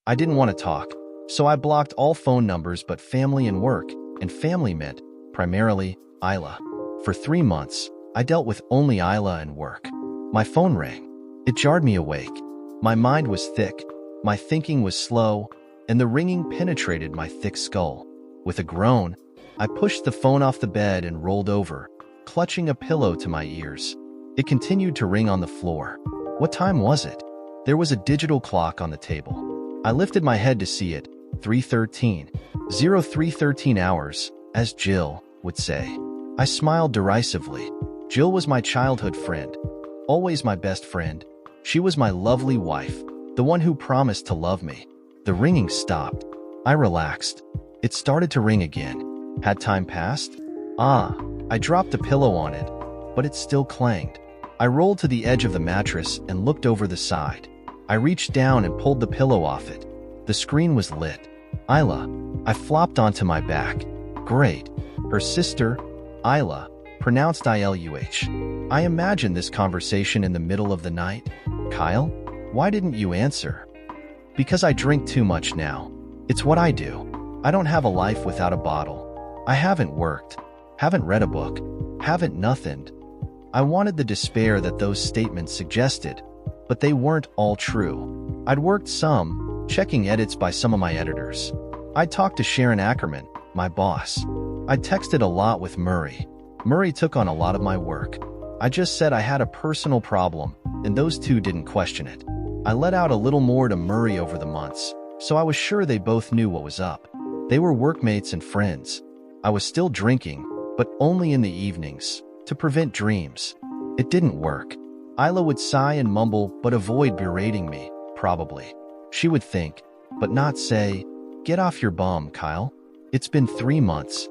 I didn't want to talk, so I blocked all phone numbers but family and work, and family meant, primarily, Isla. For 3 months, I dealt with only Isla and work. My phone rang. It jarred me awake. My mind was thick, my thinking was slow, and the ringing penetrated my thick skull. With a groan, I pushed the phone off the bed and rolled over, clutching a pillow to my ears. It continued to ring on the floor. What time was it? There was a digital clock on the table. I lifted my head to see it. 3:13. 03:13 hours, as Jill would say. I smiled derisively. Jill was my childhood friend. Always my best friend. She was my lovely wife, the one who promised to love me. The ringing stopped. I relaxed. It started to ring again. Had time passed? I dropped a pillow on it, but it still clanged. I rolled to the edge of the mattress and looked over the side. I reached down and pulled the pillow off it. The screen was lit. Isla. I flopped onto my back. Great. Her sister, Isla, pronounced ILUH. I imagined this conversation in the middle of the night. Kyle, why didn't you answer? Because I drink too much now. It's what I do. I don't have a life without a bottle. I haven't worked, haven't read a book, haven't nothined. I wanted the despair that those statements suggested, but they weren't all true. I'd worked some, checking edits by some of my editors. I'd talked to Sharon Ackerman, my boss. I'd texted a lot with Murray. Murray took on a lot of my work. I just said I had a personal problem, and those two didn't question it. I let out a little more to Murray over the months, so I was sure they both knew what was up. They were workmates and friends. I was still drinking, but only in the evenings, to prevent dreams. It didn't work. Isla would sigh and mumble but avoid berating me, probably. She would think, but not say, "Get off your bum, Kyle. It's been 3 months."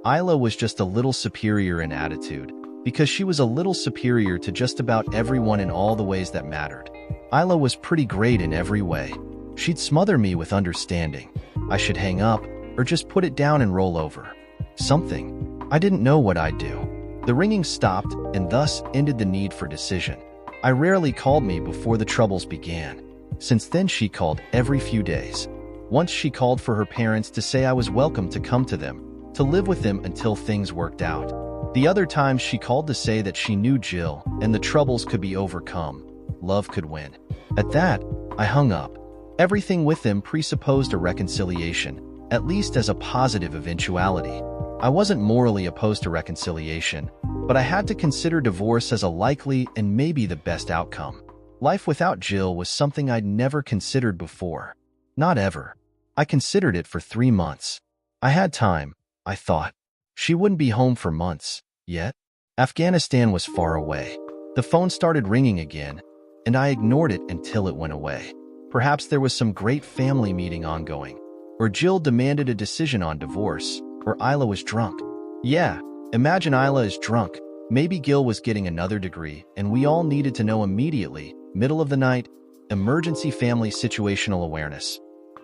Isla was just a little superior in attitude, because she was a little superior to just about everyone in all the ways that mattered. Isla was pretty great in every way. She'd smother me with understanding. I should hang up, or just put it down and roll over. Something. I didn't know what I'd do. The ringing stopped, and thus ended the need for decision. I rarely called me before the troubles began. Since then she called every few days. Once she called for her parents to say I was welcome to come to them, to live with them until things worked out. The other times she called to say that she knew Jill, and the troubles could be overcome. Love could win. At that, I hung up. Everything with them presupposed a reconciliation, at least as a positive eventuality. I wasn't morally opposed to reconciliation, but I had to consider divorce as a likely and maybe the best outcome. Life without Jill was something I'd never considered before. Not ever. I considered it for 3 months. I had time, I thought. She wouldn't be home for months, yet. Afghanistan was far away. The phone started ringing again, and I ignored it until it went away. Perhaps there was some great family meeting ongoing, or Jill demanded a decision on divorce, or Isla was drunk. Yeah, imagine Isla is drunk. Maybe Gil was getting another degree, and we all needed to know immediately, middle of the night, emergency family situational awareness.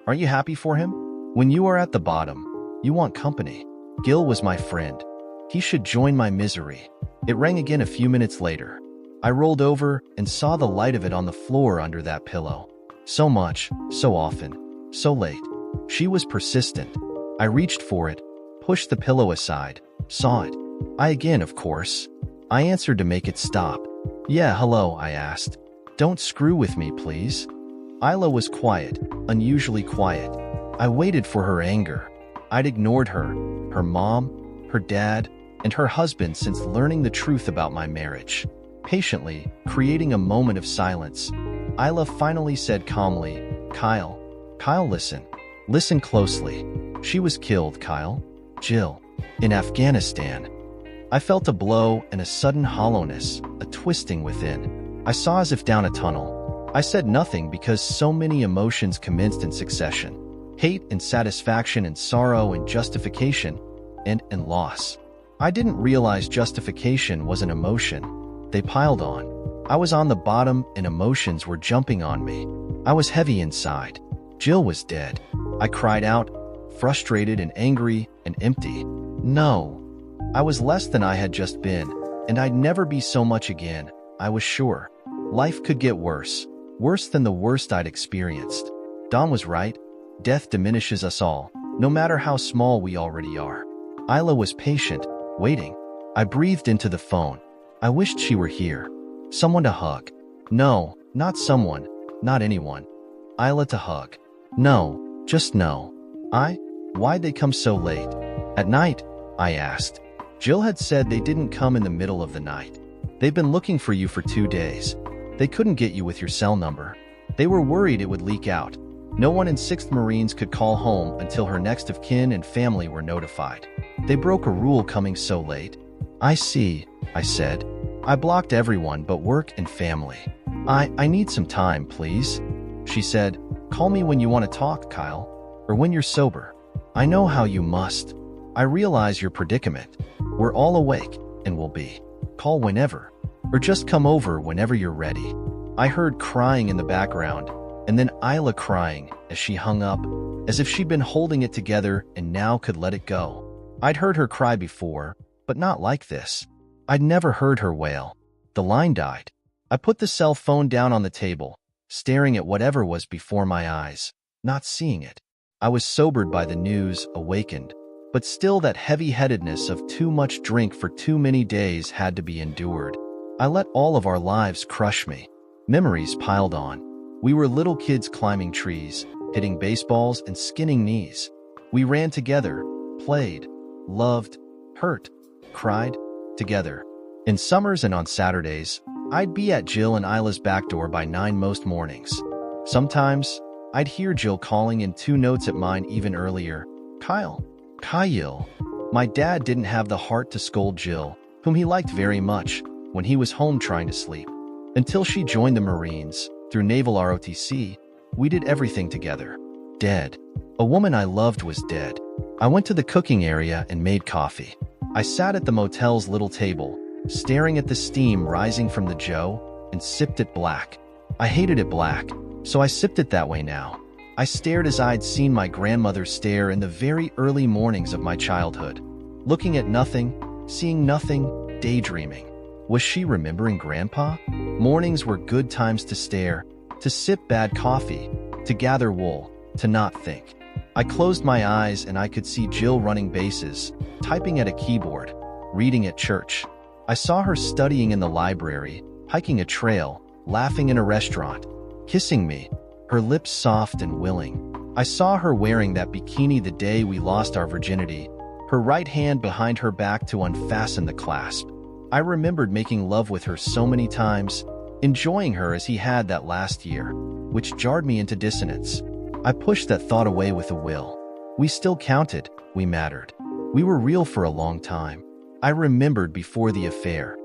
Aren't you happy for him? When you are at the bottom, you want company. Gil was my friend. He should join my misery. It rang again a few minutes later. I rolled over and saw the light of it on the floor under that pillow. So much, so often, so late. She was persistent. I reached for it, pushed the pillow aside, saw it. I again, of course. I answered to make it stop. "Yeah, hello," I asked. "Don't screw with me, please." Isla was quiet, unusually quiet. I waited for her anger. I'd ignored her, her mom, her dad, and her husband since learning the truth about my marriage. Patiently, creating a moment of silence, Isla finally said calmly, Kyle, listen. Listen closely. She was killed, Kyle. Jill. In Afghanistan." I felt a blow and a sudden hollowness, a twisting within. I saw as if down a tunnel. I said nothing because so many emotions commenced in succession. Hate and satisfaction and sorrow and justification and loss. I didn't realize justification was an emotion. They piled on. I was on the bottom and emotions were jumping on me. I was heavy inside. Jill was dead. I cried out, frustrated and angry and empty. No. I was less than I had just been, and I'd never be so much again, I was sure. Life could get worse, worse than the worst I'd experienced. Don was right. Death diminishes us all, no matter how small we already are. Isla was patient, waiting. I breathed into the phone. I wished she were here. Someone to hug. No, not someone, not anyone. Isla to hug. No, just no. Why'd they come so late? At night? I asked. Jill had said they didn't come in the middle of the night. They've been looking for you for 2 days. They couldn't get you with your cell number. They were worried it would leak out. No one in 6th Marines could call home until her next of kin and family were notified. They broke a rule coming so late. I see, I said. I blocked everyone but work and family. I need some time, please. She said, call me when you want to talk, Kyle, or when you're sober. I know how you must. I realize your predicament. We're all awake and will be. Call whenever, or just come over whenever you're ready. I heard crying in the background, and then Isla crying as she hung up, as if she'd been holding it together and now could let it go. I'd heard her cry before, but not like this. I'd never heard her wail. The line died. I put the cell phone down on the table, staring at whatever was before my eyes, not seeing it. I was sobered by the news, awakened, but still that heavy-headedness of too much drink for too many days had to be endured. I let all of our lives crush me. Memories piled on. We were little kids climbing trees, hitting baseballs and skinning knees. We ran together, played, loved, hurt, cried, together. In summers and on Saturdays, I'd be at Jill and Isla's back door by 9 most mornings. Sometimes, I'd hear Jill calling in 2 notes at mine even earlier. Kyle. Kyle. My dad didn't have the heart to scold Jill, whom he liked very much, when he was home trying to sleep. Until she joined the Marines, through Naval ROTC, we did everything together. Dead. A woman I loved was dead. I went to the cooking area and made coffee. I sat at the motel's little table, staring at the steam rising from the joe, and sipped it black. I hated it black, so I sipped it that way now. I stared as I'd seen my grandmother stare in the very early mornings of my childhood, looking at nothing, seeing nothing, daydreaming. Was she remembering Grandpa? Mornings were good times to stare, to sip bad coffee, to gather wool, to not think. I closed my eyes and I could see Jill running bases, typing at a keyboard, reading at church. I saw her studying in the library, hiking a trail, laughing in a restaurant, kissing me, her lips soft and willing. I saw her wearing that bikini the day we lost our virginity, her right hand behind her back to unfasten the clasp. I remembered making love with her so many times, enjoying her as he had that last year, which jarred me into dissonance. I pushed that thought away with a will. We still counted, we mattered. We were real for a long time. I remembered before the affair.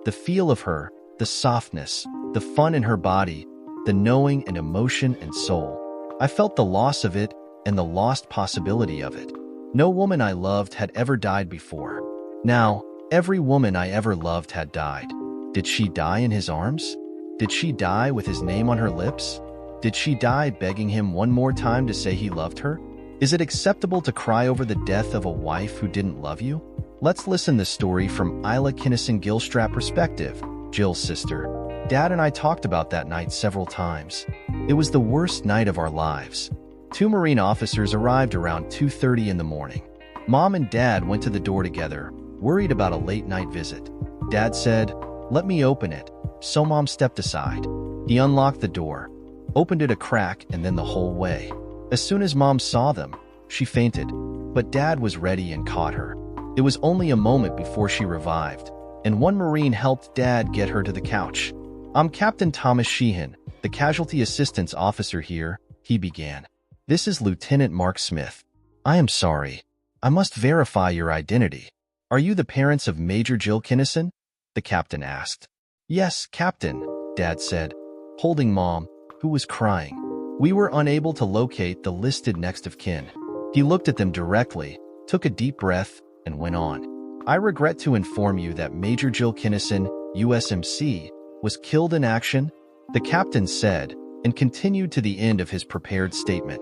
The feel of her, the softness, the fun in her body, the knowing and emotion and soul. I felt the loss of it and the lost possibility of it. No woman I loved had ever died before. Now, every woman I ever loved had died. Did she die in his arms? Did she die with his name on her lips? Did she die begging him one more time to say he loved her? Is it acceptable to cry over the death of a wife who didn't love you? Let's listen the story from Isla Kinnison Gilstrap perspective, Jill's sister. Dad and I talked about that night several times. It was the worst night of our lives. 2 Marine officers arrived around 2:30 in the morning. Mom and Dad went to the door together, worried about a late-night visit. Dad said, "Let me open it." So Mom stepped aside. He unlocked the door, opened it a crack and then the whole way. As soon as Mom saw them, she fainted, but Dad was ready and caught her. It was only a moment before she revived, and 1 Marine helped Dad get her to the couch. "I'm Captain Thomas Sheehan, the Casualty Assistance Officer here," he began. "This is Lieutenant Mark Smith. I am sorry. I must verify your identity. Are you the parents of Major Jill Kinnison?" the captain asked. "Yes, Captain," Dad said, holding Mom, who was crying. "We were unable to locate the listed next of kin." He looked at them directly, took a deep breath, and went on. "I regret to inform you that Major Jill Kinnison, USMC, was killed in action," the captain said, and continued to the end of his prepared statement.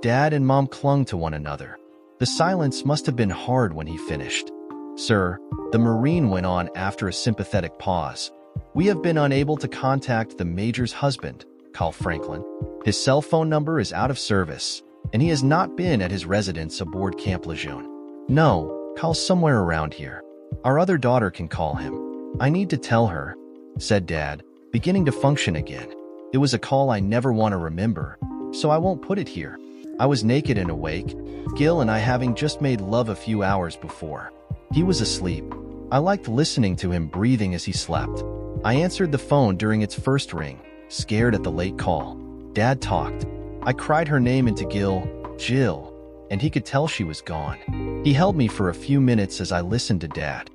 Dad and Mom clung to one another. The silence must have been hard when he finished. "Sir," the Marine went on after a sympathetic pause, "we have been unable to contact the Major's husband, Carl Franklin. His cell phone number is out of service, and he has not been at his residence aboard Camp Lejeune. No, Kyle's somewhere around here. Our other daughter can call him. I need to tell her, said Dad, beginning to function again. It was a call I never want to remember, so I won't put it here. I was naked and awake, Gil and I having just made love a few hours before. He was asleep. I liked listening to him breathing as he slept. I answered the phone during its first ring, scared at the late call. Dad talked. I cried her name into Gil, Jill, and he could tell she was gone. He held me for a few minutes as I listened to Dad.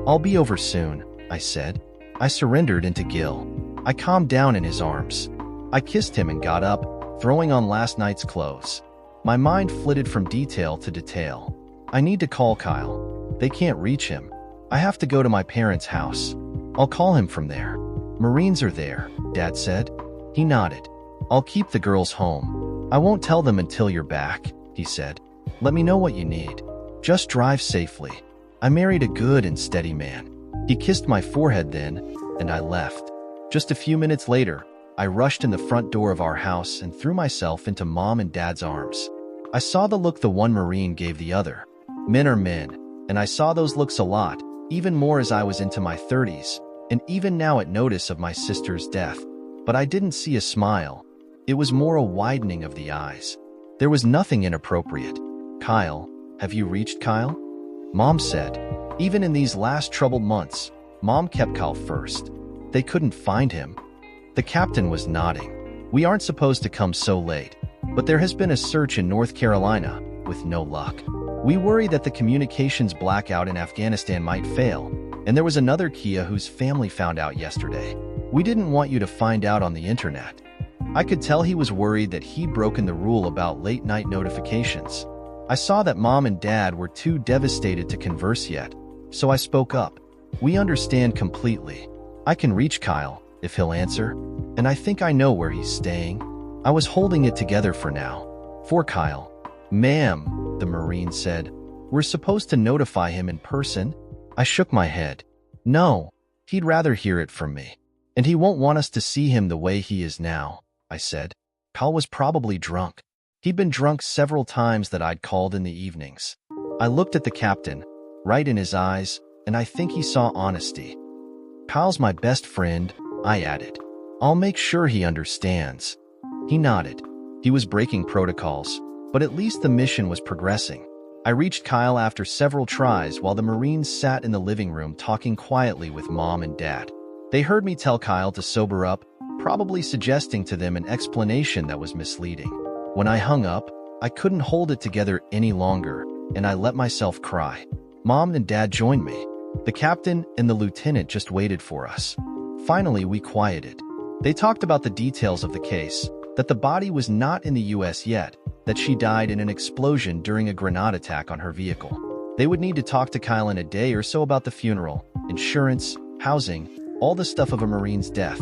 I'll be over soon, I said. I surrendered into Gil. I calmed down in his arms. I kissed him and got up, throwing on last night's clothes. My mind flitted from detail to detail. I need to call Kyle. They can't reach him. I have to go to my parents' house. I'll call him from there. Marines are there, Dad said. He nodded. I'll keep the girls home. I won't tell them until you're back, he said. Let me know what you need. Just drive safely. I married a good and steady man. He kissed my forehead then, and I left. Just a few minutes later, I rushed in the front door of our house and threw myself into Mom and Dad's arms. I saw the look the one Marine gave the other. Men are men, and I saw those looks a lot, even more as I was into my 30s, and even now at notice of my sister's death. But I didn't see a smile. It was more a widening of the eyes. There was nothing inappropriate. Kyle, have you reached Kyle? Mom said. Even in these last troubled months, Mom kept Kyle first. They couldn't find him. The captain was nodding. We aren't supposed to come so late, but there has been a search in North Carolina, with no luck. We worry that the communications blackout in Afghanistan might fail, and there was another Kia whose family found out yesterday. We didn't want you to find out on the internet. I could tell he was worried that he'd broken the rule about late-night notifications. I saw that Mom and Dad were too devastated to converse yet, so I spoke up. We understand completely. I can reach Kyle, if he'll answer, and I think I know where he's staying. I was holding it together for now. For Kyle. Ma'am, the Marine said, we're supposed to notify him in person? I shook my head. No, he'd rather hear it from me. And he won't want us to see him the way he is now, I said. Kyle was probably drunk. He'd been drunk several times that I'd called in the evenings. I looked at the captain, right in his eyes, and I think he saw honesty. Kyle's my best friend, I added. I'll make sure he understands. He nodded. He was breaking protocols, but at least the mission was progressing. I reached Kyle after several tries while the Marines sat in the living room talking quietly with Mom and Dad. They heard me tell Kyle to sober up, probably suggesting to them an explanation that was misleading. When I hung up, I couldn't hold it together any longer, and I let myself cry. Mom and Dad joined me. The captain and the lieutenant just waited for us. Finally, we quieted. They talked about the details of the case, that the body was not in the U.S. yet, that she died in an explosion during a grenade attack on her vehicle. They would need to talk to Kyle in a day or so about the funeral, insurance, housing, all the stuff of a Marine's death.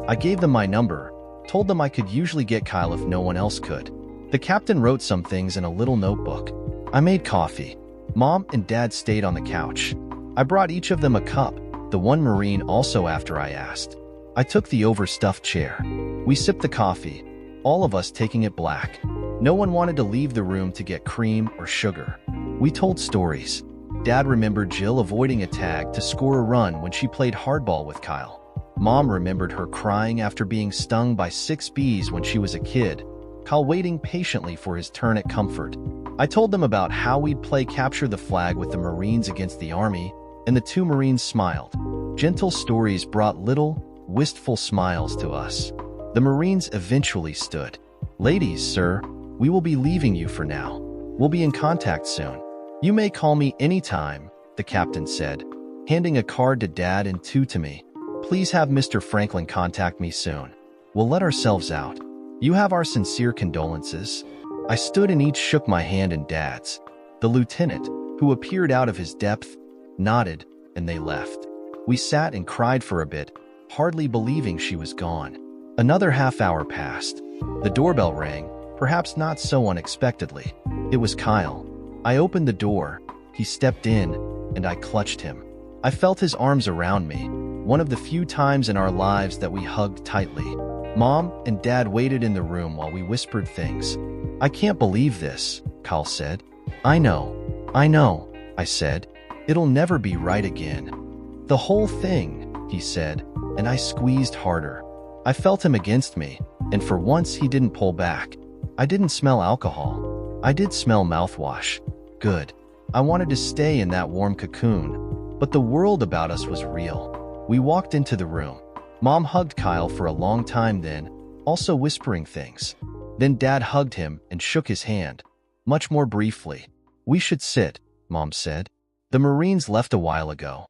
I gave them my number, told them I could usually get Kyle if no one else could. The captain wrote some things in a little notebook. I made coffee. Mom and Dad stayed on the couch. I brought each of them a cup, the one Marine also after I asked. I took the overstuffed chair. We sipped the coffee, all of us taking it black. No one wanted to leave the room to get cream or sugar. We told stories. Dad remembered Jill avoiding a tag to score a run when she played hardball with Kyle. Mom remembered her crying after being stung by 6 bees when she was a kid, Kyle waiting patiently for his turn at comfort. I told them about how we'd play capture the flag with the Marines against the Army, and the 2 Marines smiled. Gentle stories brought little, wistful smiles to us. The Marines eventually stood. Ladies, sir, we will be leaving you for now. We'll be in contact soon. You may call me anytime, the captain said, handing a card to Dad and 2 to me. Please have Mr. Franklin contact me soon. We'll let ourselves out. You have our sincere condolences. I stood and each shook my hand in Dad's. The lieutenant, who appeared out of his depth, nodded, and they left. We sat and cried for a bit, hardly believing she was gone. Another half-hour passed. The doorbell rang, perhaps not so unexpectedly. It was Kyle. I opened the door. He stepped in, and I clutched him. I felt his arms around me, one of the few times in our lives that we hugged tightly. Mom and Dad waited in the room while we whispered things. I can't believe this, Kyle said. I know, I said. It'll never be right again. The whole thing, he said, and I squeezed harder. I felt him against me, and for once he didn't pull back. I didn't smell alcohol. I did smell mouthwash. Good. I wanted to stay in that warm cocoon, but the world about us was real. We walked into the room. Mom hugged Kyle for a long time then, also whispering things. Then Dad hugged him and shook his hand, much more briefly. We should sit, Mom said. The Marines left a while ago.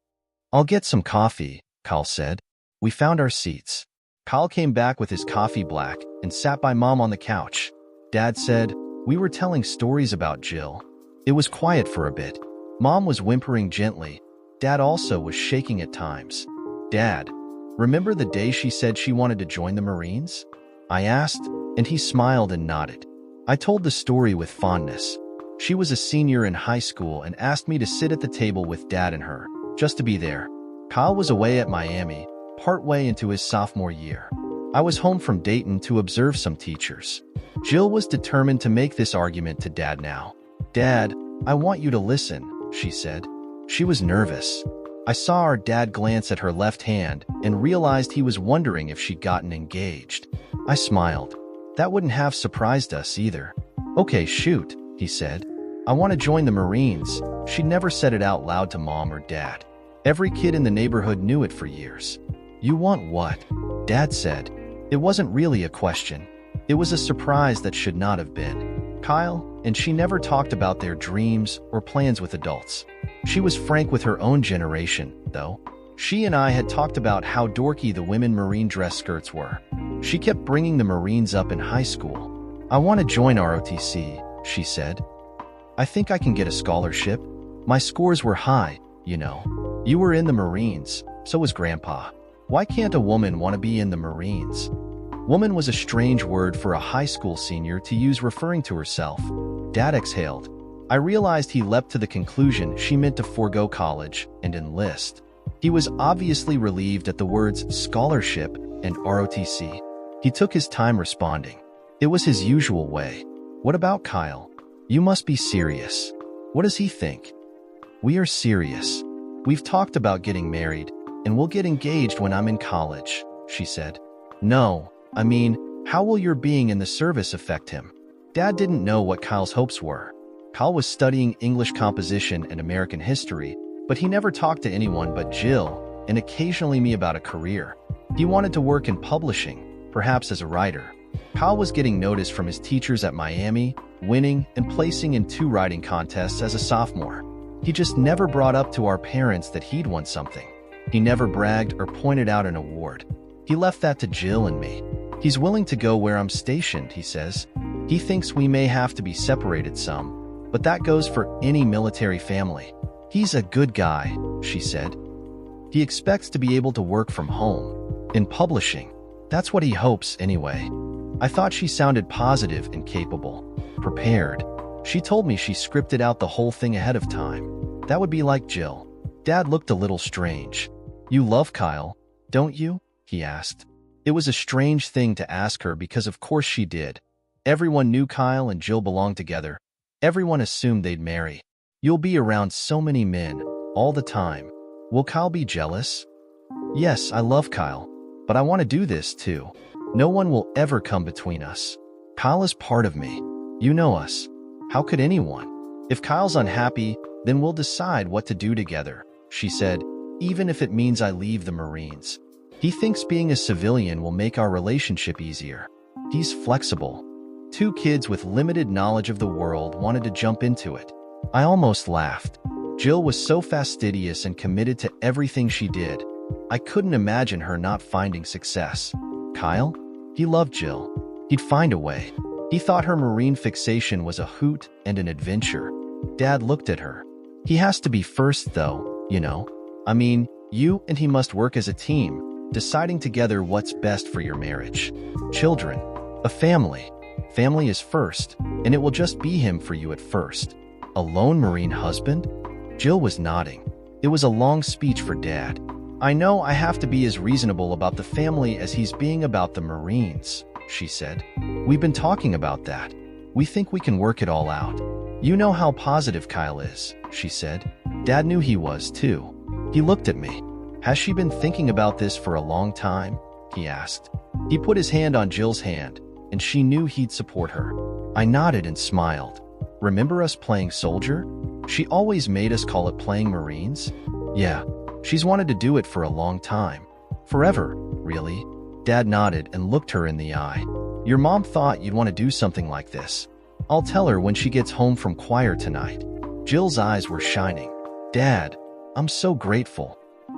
I'll get some coffee, Kyle said. We found our seats. Kyle came back with his coffee black and sat by Mom on the couch. Dad said, we were telling stories about Jill. It was quiet for a bit. Mom was whimpering gently. Dad also was shaking at times. Dad, remember the day she said she wanted to join the Marines? I asked, and he smiled and nodded. I told the story with fondness. She was a senior in high school and asked me to sit at the table with Dad and her, just to be there. Kyle was away at Miami, partway into his sophomore year. I was home from Dayton to observe some teachers. Jill was determined to make this argument to Dad now. Dad, I want you to listen, she said. She was nervous. I saw our dad glance at her left hand and realized he was wondering if she'd gotten engaged. I smiled. That wouldn't have surprised us either. Okay, shoot, he said. I want to join the Marines. She'd never said it out loud to Mom or Dad. Every kid in the neighborhood knew it for years. You want what? Dad said. It wasn't really a question. It was a surprise that should not have been. Kyle and she never talked about their dreams or plans with adults. She was frank with her own generation, though. She and I had talked about how dorky the women Marine dress skirts were. She kept bringing the Marines up in high school. I want to join ROTC, she said. I think I can get a scholarship. My scores were high, you know. You were in the Marines, so was Grandpa. Why can't a woman want to be in the Marines? Woman was a strange word for a high school senior to use referring to herself. Dad exhaled. I realized he leapt to the conclusion she meant to forego college and enlist. He was obviously relieved at the words scholarship and ROTC. He took his time responding. It was his usual way. What about Kyle? You must be serious. What does he think? We are serious. We've talked about getting married, and we'll get engaged when I'm in college, she said. No, I mean, how will your being in the service affect him? Dad didn't know what Kyle's hopes were. Kyle was studying English composition and American history, but he never talked to anyone but Jill and occasionally me about a career. He wanted to work in publishing, perhaps as a writer. Kyle was getting notice from his teachers at Miami, winning and placing in 2 writing contests as a sophomore. He just never brought up to our parents that he'd won something. He never bragged or pointed out an award. He left that to Jill and me. He's willing to go where I'm stationed, he says. He thinks we may have to be separated some, but that goes for any military family. He's a good guy, she said. He expects to be able to work from home. In publishing, that's what he hopes anyway. I thought she sounded positive and capable, prepared. She told me she scripted out the whole thing ahead of time. That would be like Jill. Dad looked a little strange. You love Kyle, don't you? He asked. It was a strange thing to ask her because of course she did. Everyone knew Kyle and Jill belonged together. Everyone assumed they'd marry. You'll be around so many men, all the time. Will Kyle be jealous? Yes, I love Kyle, but I want to do this too. No one will ever come between us. Kyle is part of me. You know us. How could anyone? If Kyle's unhappy, then we'll decide what to do together, she said, even if it means I leave the Marines. He thinks being a civilian will make our relationship easier. He's flexible. 2 kids with limited knowledge of the world wanted to jump into it. I almost laughed. Jill was so fastidious and committed to everything she did. I couldn't imagine her not finding success. Kyle? He loved Jill. He'd find a way. He thought her Marine fixation was a hoot and an adventure. Dad looked at her. He has to be first though, you know. I mean, you and he must work as a team, deciding together what's best for your marriage. Children. A family. Family is first, and it will just be him for you at first. A lone Marine husband? Jill was nodding. It was a long speech for Dad. I know I have to be as reasonable about the family as he's being about the Marines, she said. We've been talking about that. We think we can work it all out. You know how positive Kyle is, she said. Dad knew he was, too. He looked at me. Has she been thinking about this for a long time? He asked. He put his hand on Jill's hand, and she knew he'd support her. I nodded and smiled. Remember us playing soldier? She always made us call it playing Marines? Yeah, she's wanted to do it for a long time. Forever, really. Dad nodded and looked her in the eye. Your mom thought you'd want to do something like this. I'll tell her when she gets home from choir tonight. Jill's eyes were shining. Dad, I'm so grateful.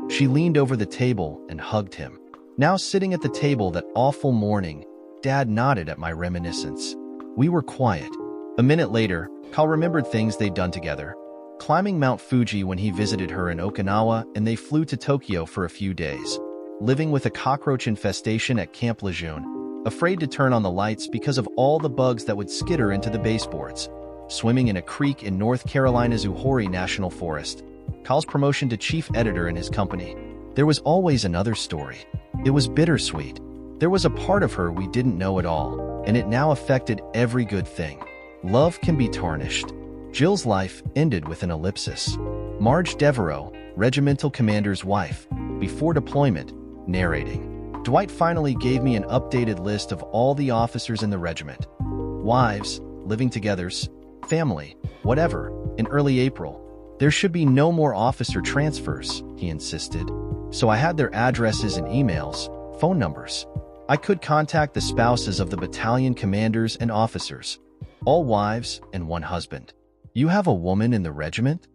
She leaned over the table and hugged him. Now sitting at the table that awful morning, Dad nodded at my reminiscence. We were quiet. A minute later, Kyle remembered things they'd done together. Climbing Mount Fuji when he visited her in Okinawa, and they flew to Tokyo for a few days. Living with a cockroach infestation at Camp Lejeune, afraid to turn on the lights because of all the bugs that would skitter into the baseboards. Swimming in a creek in North Carolina's Uhori National Forest. Kyle's promotion to chief editor in his company. There was always another story. It was bittersweet. There was a part of her we didn't know at all, and it now affected every good thing. Love can be tarnished. Jill's life ended with an ellipsis. Marge Devereaux, regimental commander's wife, before deployment, narrating. Dwight finally gave me an updated list of all the officers in the regiment. Wives, living togethers, family, whatever, in early April. There should be no more officer transfers, he insisted. So I had their addresses and emails, phone numbers. I could contact the spouses of the battalion commanders and officers. All wives and one husband. You have a woman in the regiment?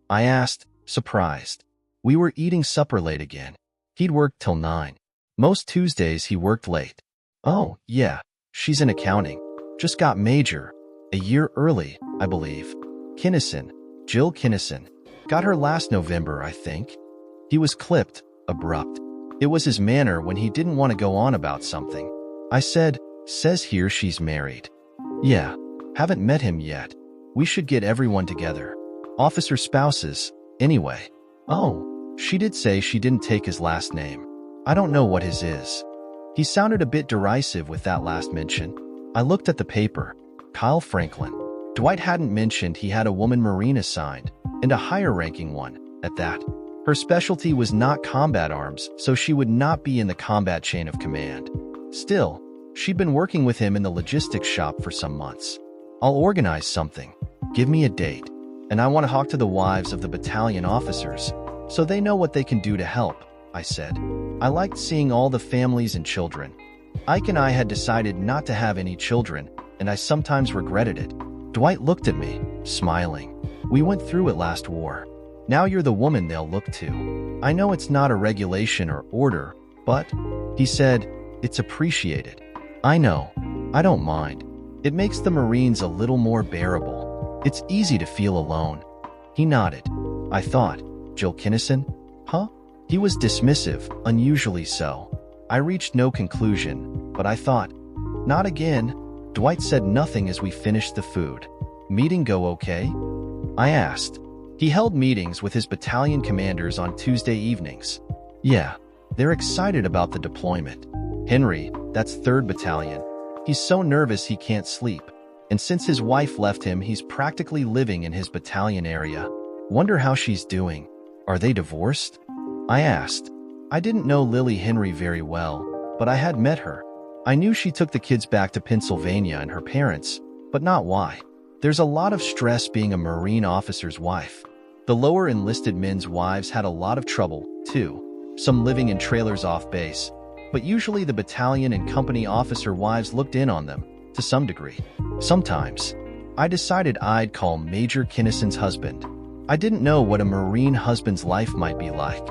I asked, surprised. We were eating supper late again. He'd worked till 9. Most Tuesdays he worked late. Oh, yeah, she's in accounting. Just got major. A year early, I believe. Kinnison, Jill Kinnison. Got her last November, I think. He was clipped, abrupt. It was his manner when he didn't want to go on about something. I said, says here she's married. Yeah, haven't met him yet. We should get everyone together. Officer spouses, anyway. Oh, she did say she didn't take his last name. I don't know what his is. He sounded a bit derisive with that last mention. I looked at the paper. Kyle Franklin. Dwight hadn't mentioned he had a woman Marine assigned, and a higher-ranking one, at that. Her specialty was not combat arms, so she would not be in the combat chain of command. Still, she'd been working with him in the logistics shop for some months. I'll organize something. Give me a date. And I want to talk to the wives of the battalion officers, so they know what they can do to help, I said. I liked seeing all the families and children. Ike and I had decided not to have any children, and I sometimes regretted it. Dwight looked at me, smiling. We went through it last war. Now you're the woman they'll look to. I know it's not a regulation or order, but, he said, it's appreciated. I know. I don't mind. It makes the Marines a little more bearable. It's easy to feel alone. He nodded. I thought, Jill Kinnison? Huh? He was dismissive, unusually so. I reached no conclusion, but I thought, not again. Dwight said nothing as we finished the food. Meeting go okay? I asked. He held meetings with his battalion commanders on Tuesday evenings. Yeah, they're excited about the deployment. Henry, that's 3rd Battalion. He's so nervous he can't sleep. And since his wife left him, he's practically living in his battalion area. Wonder how she's doing. Are they divorced? I asked. I didn't know Lily Henry very well, but I had met her. I knew she took the kids back to Pennsylvania and her parents, but not why. There's a lot of stress being a Marine officer's wife. The lower enlisted men's wives had a lot of trouble, too. Some living in trailers off base, but usually the battalion and company officer wives looked in on them, to some degree. Sometimes. I decided I'd call Major Kinnison's husband. I didn't know what a Marine husband's life might be like.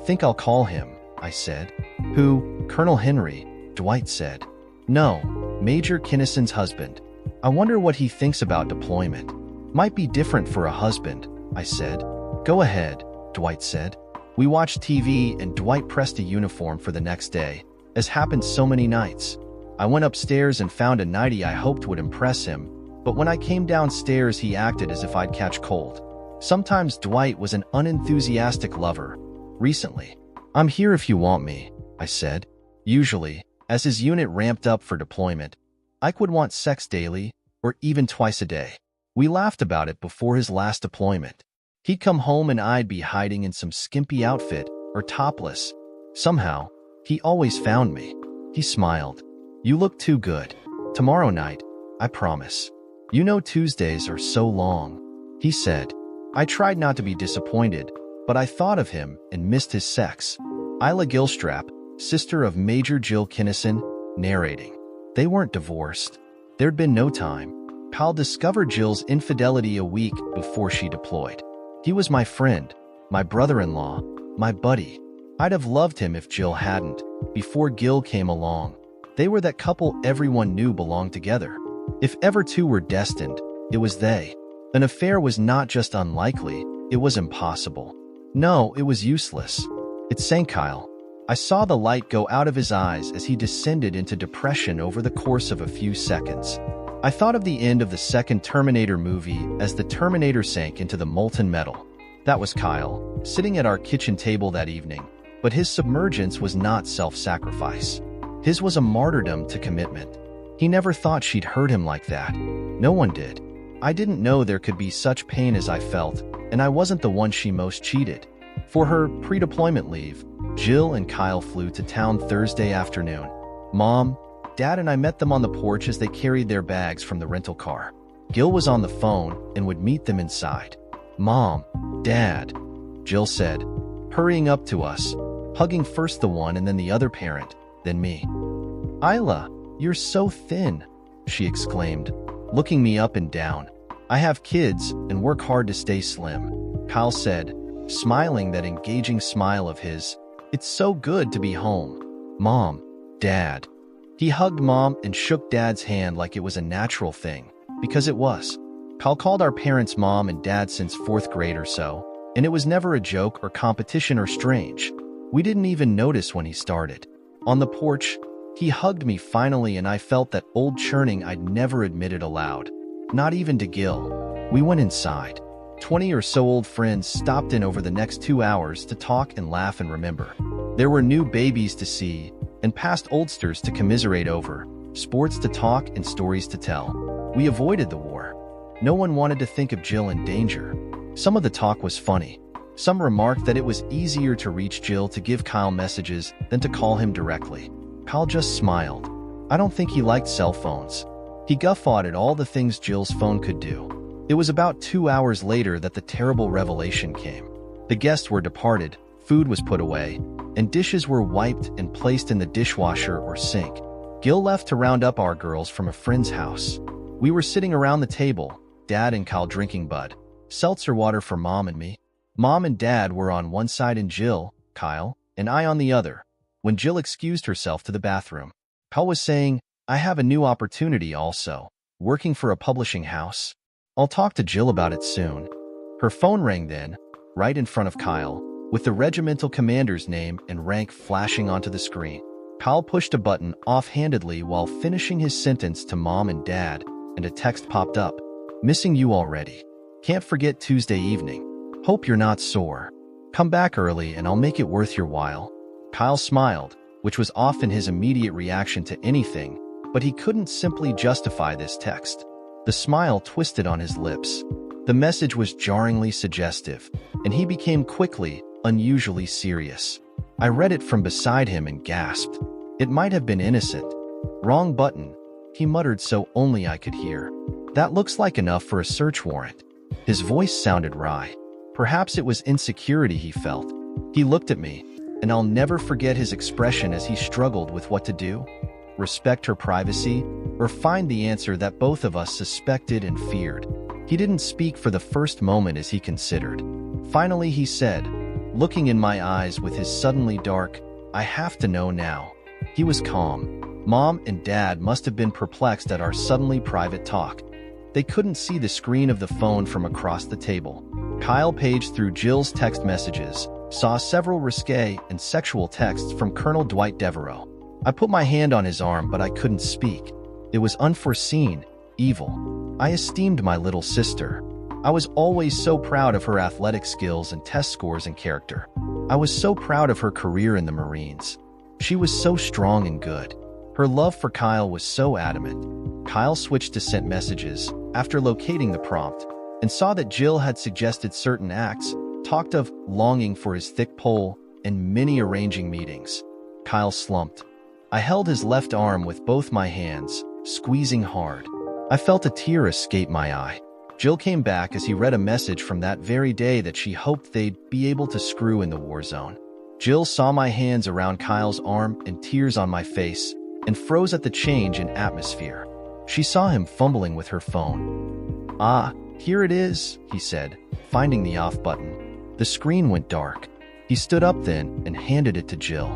Think I'll call him, I said. Who? Colonel Henry, Dwight said. No, Major Kinnison's husband. I wonder what he thinks about deployment. Might be different for a husband, I said. Go ahead, Dwight said. We watched TV and Dwight pressed a uniform for the next day, as happened so many nights. I went upstairs and found a nightie I hoped would impress him, but when I came downstairs he acted as if I'd catch cold. Sometimes Dwight was an unenthusiastic lover. Recently, "I'm here if you want me," I said. Usually, as his unit ramped up for deployment, Ike would want sex daily or even twice a day. We laughed about it before his last deployment. He'd come home and I'd be hiding in some skimpy outfit or topless. Somehow, he always found me. He smiled. "You look too good. Tomorrow night, I promise. You know Tuesdays are so long," he said. I tried not to be disappointed, but I thought of him and missed his sex. Isla Gilstrap, sister of Major Jill Kinnison, narrating. They weren't divorced. There'd been no time. Pal discovered Jill's infidelity a week before she deployed. He was my friend, my brother-in-law, my buddy. I'd have loved him if Jill hadn't, before Gil came along. They were that couple everyone knew belonged together. If ever two were destined, it was they. An affair was not just unlikely, it was impossible. No, it was useless. It sank Kyle. I saw the light go out of his eyes as he descended into depression over the course of a few seconds. I thought of the end of the second Terminator movie as the Terminator sank into the molten metal. That was Kyle, sitting at our kitchen table that evening, but his submergence was not self-sacrifice. His was a martyrdom to commitment. He never thought she'd hurt him like that. No one did. I didn't know there could be such pain as I felt, and I wasn't the one she most cheated. For her pre-deployment leave, Jill and Kyle flew to town Thursday afternoon. Mom, Dad and I met them on the porch as they carried their bags from the rental car. Gil was on the phone and would meet them inside. "Mom, Dad," Jill said, hurrying up to us, hugging first the one and then the other parent, then me. "Isla, you're so thin," she exclaimed, looking me up and down. "I have kids and work hard to stay slim," Kyle said, smiling that engaging smile of his. "It's so good to be home. Mom, Dad." He hugged Mom and shook Dad's hand like it was a natural thing, because it was. Kyle called our parents Mom and Dad since 4th grade or so, and it was never a joke or competition or strange. We didn't even notice when he started. On the porch, he hugged me finally and I felt that old churning I'd never admitted aloud. Not even to Gil. We went inside. 20 or so old friends stopped in over the next 2 hours to talk and laugh and remember. There were new babies to see, and past oldsters to commiserate over, sports to talk and stories to tell. We avoided the war. No one wanted to think of Jill in danger. Some of the talk was funny. Some remarked that it was easier to reach Jill to give Kyle messages than to call him directly. Kyle just smiled. I don't think he liked cell phones. He guffawed at all the things Jill's phone could do. It was about 2 hours later that the terrible revelation came. The guests were departed, food was put away, and dishes were wiped and placed in the dishwasher or sink. Gil left to round up our girls from a friend's house. We were sitting around the table, Dad and Kyle drinking Bud seltzer water for Mom and me. Mom and Dad were on one side and Jill, Kyle, and I on the other. When Jill excused herself to the bathroom, Kyle was saying, "I have a new opportunity also, working for a publishing house. I'll talk to Jill about it soon." Her phone rang then, right in front of Kyle, with the regimental commander's name and rank flashing onto the screen. Kyle pushed a button offhandedly while finishing his sentence to Mom and Dad, and a text popped up. "Missing you already. Can't forget Tuesday evening. Hope you're not sore. Come back early and I'll make it worth your while." Kyle smiled, which was often his immediate reaction to anything, but he couldn't simply justify this text. The smile twisted on his lips. The message was jarringly suggestive, and he became quickly, unusually serious. I read it from beside him and gasped. It might have been innocent. "Wrong button," he muttered so only I could hear. "That looks like enough for a search warrant." His voice sounded wry. Perhaps it was insecurity he felt. He looked at me, and I'll never forget his expression as he struggled with what to do. Respect her privacy, or find the answer that both of us suspected and feared. He didn't speak for the first moment as he considered. Finally he said, looking in my eyes with his suddenly dark, "I have to know now." He was calm. Mom and Dad must have been perplexed at our suddenly private talk. They couldn't see the screen of the phone from across the table. Kyle paged through Jill's text messages, saw several risque and sexual texts from Colonel Dwight Devereaux. I put my hand on his arm, but I couldn't speak. It was unforeseen, evil. I esteemed my little sister. I was always so proud of her athletic skills and test scores and character. I was so proud of her career in the Marines. She was so strong and good. Her love for Kyle was so adamant. Kyle switched to sent messages after locating the prompt and saw that Jill had suggested certain acts, talked of longing for his thick pole and many arranging meetings. Kyle slumped. I held his left arm with both my hands, squeezing hard. I felt a tear escape my eye. Jill came back as he read a message from that very day that she hoped they'd be able to screw in the war zone. Jill saw my hands around Kyle's arm and tears on my face and froze at the change in atmosphere. She saw him fumbling with her phone. "Ah, here it is," he said, finding the off button. The screen went dark. He stood up then and handed it to Jill.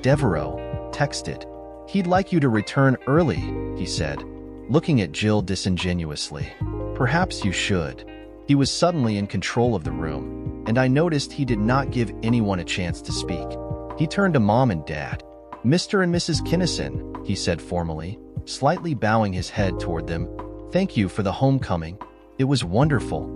Devereaux texted. "He'd like you to return early," he said, looking at Jill disingenuously. "Perhaps you should." He was suddenly in control of the room, and I noticed he did not give anyone a chance to speak. He turned to Mom and Dad. "Mr. and Mrs. Kinnison," he said formally, slightly bowing his head toward them. "Thank you for the homecoming. It was wonderful."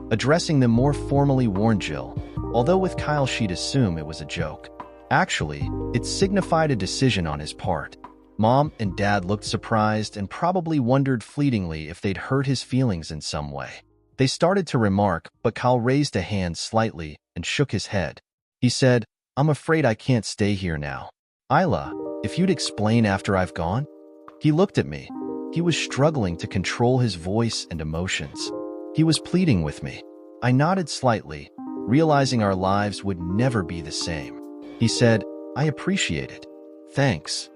Addressing them more formally warned Jill, although with Kyle she'd assume it was a joke. Actually, it signified a decision on his part. Mom and Dad looked surprised and probably wondered fleetingly if they'd hurt his feelings in some way. They started to remark, but Kyle raised a hand slightly and shook his head. He said, "I'm afraid I can't stay here now. Isla, if you'd explain after I've gone?" He looked at me. He was struggling to control his voice and emotions. He was pleading with me. I nodded slightly, realizing our lives would never be the same. He said, "I appreciate it. Thanks."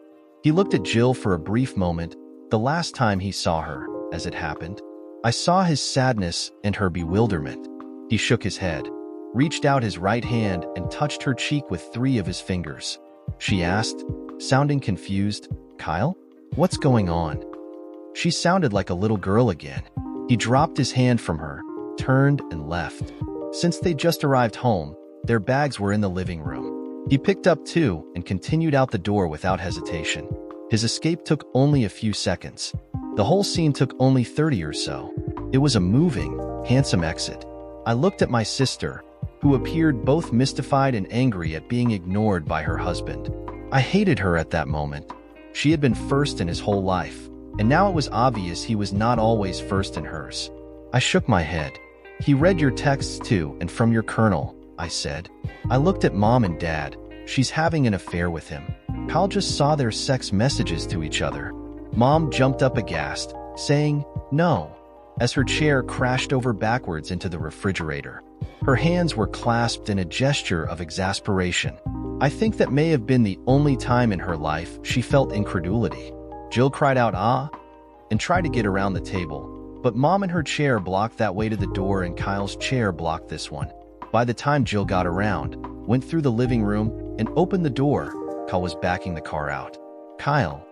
He looked at Jill for a brief moment, the last time he saw her, as it happened. I saw his sadness and her bewilderment. He shook his head, reached out his right hand and touched her cheek with 3 of his fingers. She asked, sounding confused, "Kyle, what's going on?" She sounded like a little girl again. He dropped his hand from her, turned and left. Since they'd just arrived home, their bags were in the living room. He picked up 2 and continued out the door without hesitation. His escape took only a few seconds. The whole scene took only 30 or so. It was a moving, handsome exit. I looked at my sister, who appeared both mystified and angry at being ignored by her husband. I hated her at that moment. She had been first in his whole life, and now it was obvious he was not always first in hers. I shook my head. "He read your texts too, and from your colonel," I said. I looked at Mom and Dad. "She's having an affair with him." Kyle just saw their sex messages to each other. Mom jumped up aghast, saying, "No," as her chair crashed over backwards into the refrigerator. Her hands were clasped in a gesture of exasperation. I think that may have been the only time in her life she felt incredulity. Jill cried out, "Ah," and tried to get around the table, but Mom and her chair blocked that way to the door and Kyle's chair blocked this one. By the time Jill got around, went through the living room, and opened the door, Kyle was backing the car out. Kyle,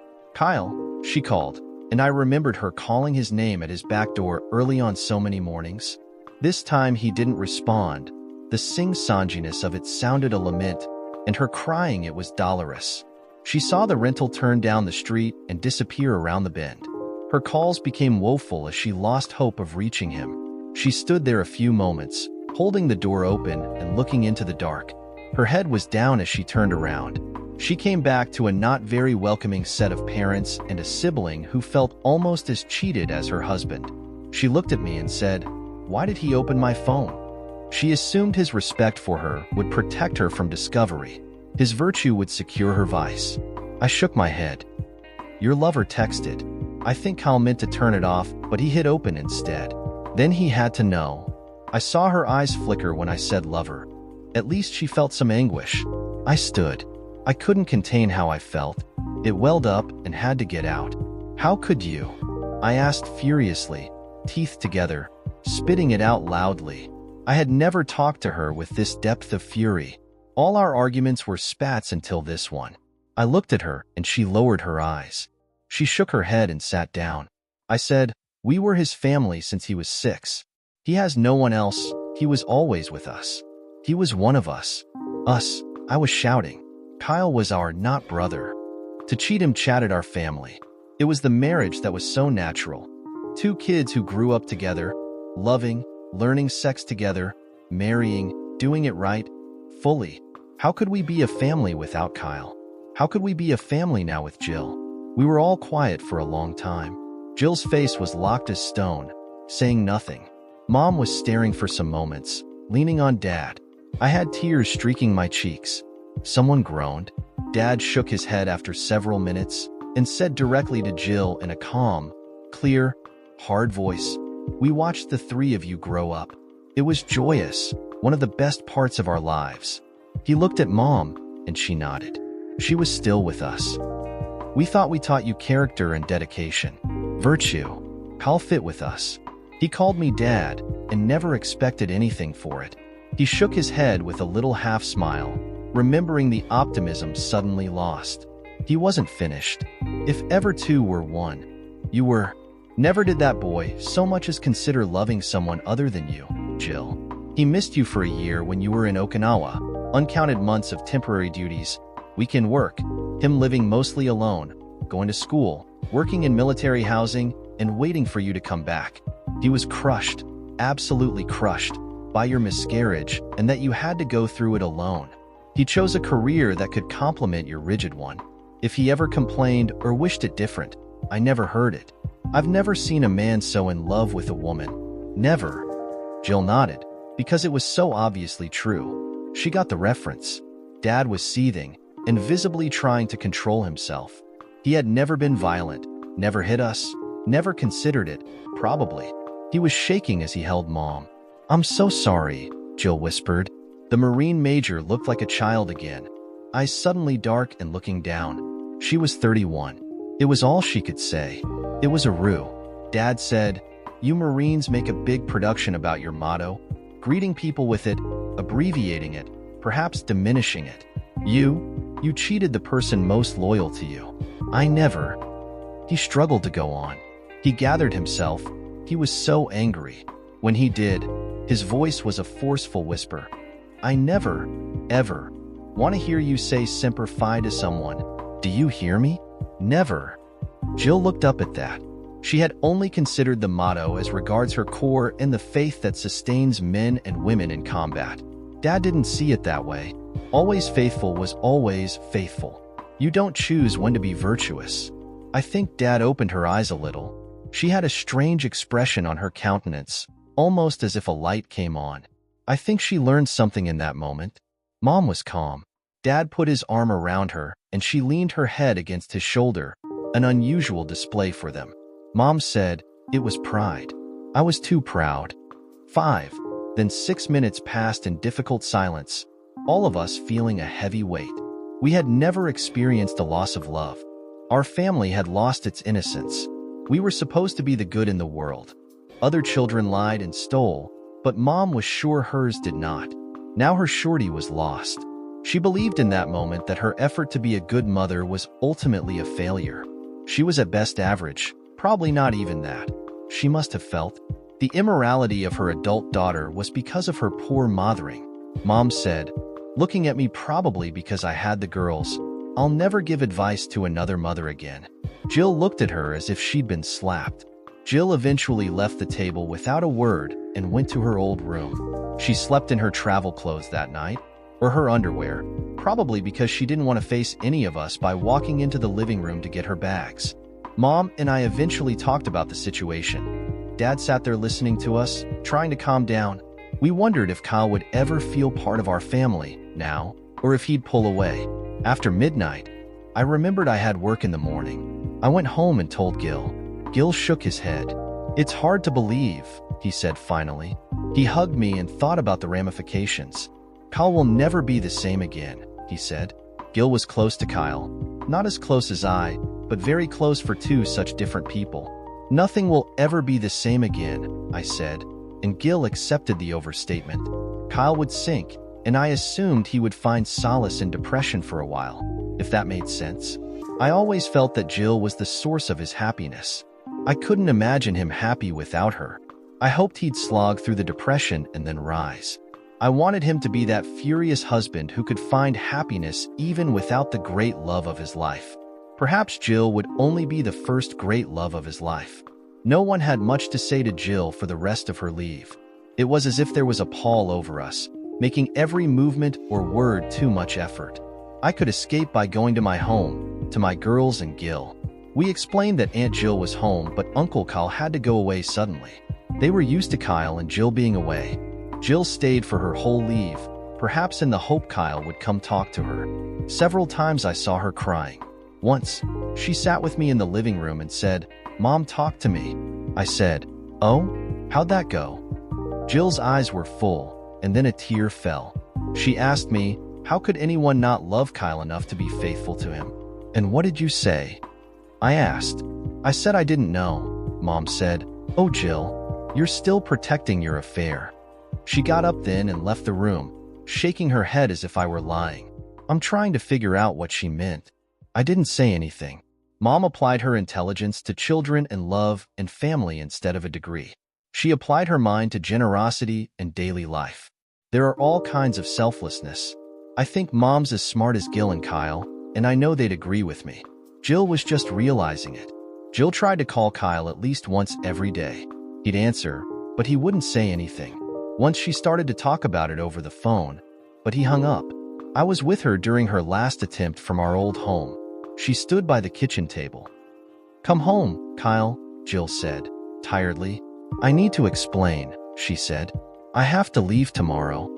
she called, and I remembered her calling his name at his back door early on so many mornings. This time he didn't respond. The sing-songiness of it sounded a lament, and her crying it was dolorous. She saw the rental turn down the street and disappear around the bend. Her calls became woeful as she lost hope of reaching him. She stood there a few moments, holding the door open and looking into the dark. Her head was down as she turned around. She came back to a not very welcoming set of parents and a sibling who felt almost as cheated as her husband. She looked at me and said, "Why did he open my phone?" She assumed his respect for her would protect her from discovery. His virtue would secure her vice. I shook my head. "Your lover texted." I think Kyle meant to turn it off, but he hit open instead. Then he had to know. I saw her eyes flicker when I said lover. At least she felt some anguish. I stood. I couldn't contain how I felt. It welled up and had to get out. "How could you?" I asked furiously, teeth together, spitting it out loudly. I had never talked to her with this depth of fury. All our arguments were spats until this one. I looked at her and she lowered her eyes. She shook her head and sat down. I said, "We were his family since he was 6. He has no one else. He was always with us. He was one of us." Us, I was shouting. Kyle was our not brother. To cheat him chatted our family. It was the marriage that was so natural. 2 kids who grew up together, loving, learning sex together, marrying, doing it right, fully. How could we be a family without Kyle? How could we be a family now with Jill? We were all quiet for a long time. Jill's face was locked as stone, saying nothing. Mom was staring for some moments, leaning on Dad. I had tears streaking my cheeks. Someone groaned. Dad shook his head after several minutes and said directly to Jill in a calm, clear, hard voice, "We watched the three of you grow up. It was joyous, one of the best parts of our lives." He looked at Mom, and she nodded. She was still with us. "We thought we taught you character and dedication. Virtue. Kyle fit with us. He called me Dad and never expected anything for it." He shook his head with a little half-smile, remembering the optimism suddenly lost. He wasn't finished. "If ever two were one, you were. Never did that boy so much as consider loving someone other than you, Jill. He missed you for a year when you were in Okinawa, uncounted months of temporary duties, weekend work, him living mostly alone, going to school, working in military housing, and waiting for you to come back. He was crushed, absolutely crushed, by your miscarriage and that you had to go through it alone. He chose a career that could complement your rigid one. If he ever complained or wished it different, I never heard it. I've never seen a man so in love with a woman. Never." Jill nodded, because it was so obviously true. She got the reference. Dad was seething and visibly trying to control himself. He had never been violent, never hit us, never considered it, probably. He was shaking as he held Mom. "I'm so sorry," Jill whispered. The Marine major looked like a child again, eyes suddenly dark and looking down. She was 31. It was all she could say. It was a ruse. Dad said, "You Marines make a big production about your motto, greeting people with it, abbreviating it, perhaps diminishing it. You cheated the person most loyal to you. I never." He struggled to go on. He gathered himself. He was so angry. When he did, his voice was a forceful whisper. "I never, ever want to hear you say Semper Fi to someone. Do you hear me? Never." Jill looked up at that. She had only considered the motto as regards her core and the faith that sustains men and women in combat. Dad didn't see it that way. Always faithful was always faithful. You don't choose when to be virtuous. I think Dad opened her eyes a little. She had a strange expression on her countenance, almost as if a light came on. I think she learned something in that moment. Mom was calm. Dad put his arm around her, and she leaned her head against his shoulder, an unusual display for them. Mom said, "It was pride. I was too proud." 5. Then 6 minutes passed in difficult silence, all of us feeling a heavy weight. We had never experienced a loss of love. Our family had lost its innocence. We were supposed to be the good in the world. Other children lied and stole, but Mom was sure hers did not. Now her shorty was lost. She believed in that moment that her effort to be a good mother was ultimately a failure. She was at best average, probably not even that. She must have felt the immorality of her adult daughter was because of her poor mothering. Mom said, looking at me probably because I had the girls, "I'll never give advice to another mother again." Jill looked at her as if she'd been slapped. Jill eventually left the table without a word and went to her old room. She slept in her travel clothes that night, or her underwear, probably because she didn't want to face any of us by walking into the living room to get her bags. Mom and I eventually talked about the situation. Dad sat there listening to us, trying to calm down. We wondered if Kyle would ever feel part of our family now, or if he'd pull away. After midnight, I remembered I had work in the morning. I went home and told Gil. Gil shook his head. "It's hard to believe," he said finally. He hugged me and thought about the ramifications. "Kyle will never be the same again," he said. Gil was close to Kyle. Not as close as I, but very close for two such different people. "Nothing will ever be the same again," I said, and Gil accepted the overstatement. Kyle would sink, and I assumed he would find solace in depression for a while, if that made sense. I always felt that Jill was the source of his happiness. I couldn't imagine him happy without her. I hoped he'd slog through the depression and then rise. I wanted him to be that furious husband who could find happiness even without the great love of his life. Perhaps Jill would only be the first great love of his life. No one had much to say to Jill for the rest of her leave. It was as if there was a pall over us, making every movement or word too much effort. I could escape by going to my home, to my girls and Gil. We explained that Aunt Jill was home, but Uncle Kyle had to go away suddenly. They were used to Kyle and Jill being away. Jill stayed for her whole leave, perhaps in the hope Kyle would come talk to her. Several times I saw her crying. Once, she sat with me in the living room and said, "Mom, talk to me." I said, "Oh? How'd that go?" Jill's eyes were full, and then a tear fell. She asked me, how could anyone not love Kyle enough to be faithful to him? "And what did you say?" I asked. "I said I didn't know." Mom said, "Oh, Jill, you're still protecting your affair." She got up then and left the room, shaking her head as if I were lying. I'm trying to figure out what she meant. I didn't say anything. Mom applied her intelligence to children and love and family instead of a degree. She applied her mind to generosity and daily life. There are all kinds of selflessness. I think Mom's as smart as Gil and Kyle, and I know they'd agree with me. Jill was just realizing it. Jill tried to call Kyle at least once every day. He'd answer, but he wouldn't say anything. Once she started to talk about it over the phone, but he hung up. I was with her during her last attempt from our old home. She stood by the kitchen table. "Come home, Kyle," Jill said, tiredly. "I need to explain," she said. "I have to leave tomorrow."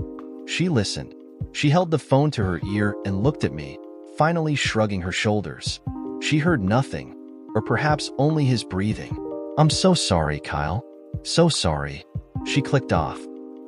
She listened. She held the phone to her ear and looked at me, finally shrugging her shoulders. She heard nothing, or perhaps only his breathing. "I'm so sorry, Kyle. So sorry." She clicked off.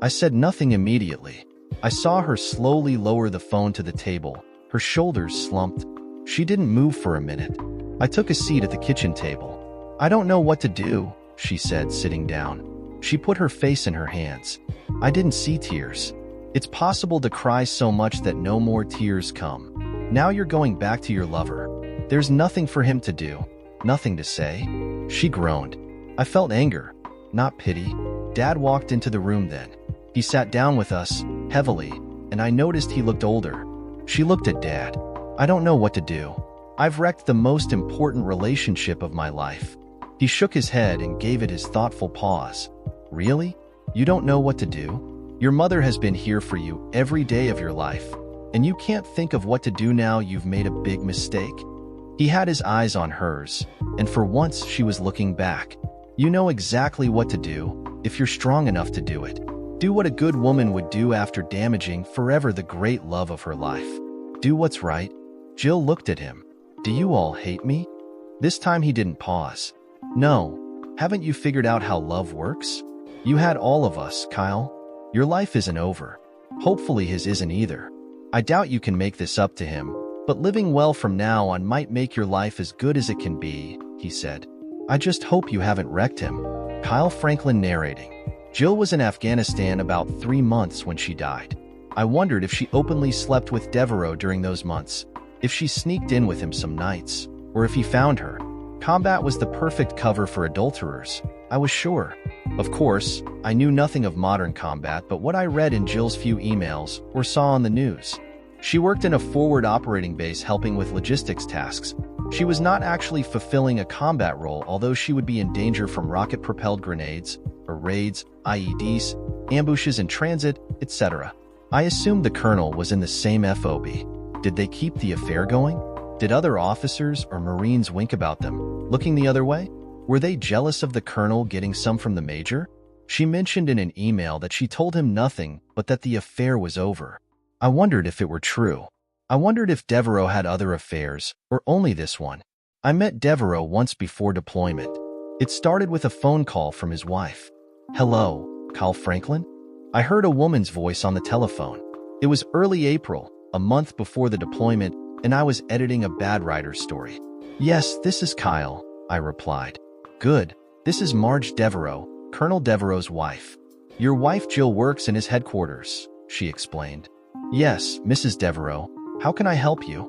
I said nothing immediately. I saw her slowly lower the phone to the table. Her shoulders slumped. She didn't move for a minute. I took a seat at the kitchen table. "I don't know what to do," she said, sitting down. She put her face in her hands. I didn't see tears. It's possible to cry so much that no more tears come. Now you're going back to your lover. There's nothing for him to do, nothing to say. She groaned. I felt anger, not pity. Dad walked into the room then. He sat down with us, heavily, and I noticed he looked older. She looked at Dad. "I don't know what to do. I've wrecked the most important relationship of my life." He shook his head and gave it his thoughtful pause. "Really? You don't know what to do? Your mother has been here for you every day of your life, and you can't think of what to do now you've made a big mistake?" He had his eyes on hers, and for once she was looking back. "You know exactly what to do, if you're strong enough to do it. Do what a good woman would do after damaging forever the great love of her life. Do what's right." Jill looked at him. "Do you all hate me?" This time he didn't pause. "No. Haven't you figured out how love works? You had all of us, Kyle. Your life isn't over. Hopefully his isn't either. I doubt you can make this up to him, but living well from now on might make your life as good as it can be," he said. "I just hope you haven't wrecked him." Kyle Franklin narrating. Jill was in Afghanistan about 3 months when she died. I wondered if she openly slept with Devereaux during those months, if she sneaked in with him some nights, or if he found her. Combat was the perfect cover for adulterers, I was sure. Of course, I knew nothing of modern combat but what I read in Jill's few emails or saw on the news. She worked in a forward operating base helping with logistics tasks. She was not actually fulfilling a combat role, although she would be in danger from rocket-propelled grenades, or raids, IEDs, ambushes in transit, etc. I assumed the colonel was in the same FOB. Did they keep the affair going? Did other officers or Marines wink about them, looking the other way? Were they jealous of the colonel getting some from the major? She mentioned in an email that she told him nothing, but that the affair was over. I wondered if it were true. I wondered if Devereaux had other affairs, or only this one. I met Devereaux once before deployment. It started with a phone call from his wife. "Hello, Kyle Franklin?" I heard a woman's voice on the telephone. It was early April, a month before the deployment, and I was editing a bad writer's story. "Yes, this is Kyle," I replied. "Good. This is Marge Devereaux, Colonel Devereaux's wife. Your wife Jill works in his headquarters," she explained. "Yes, Mrs. Devereaux. How can I help you?"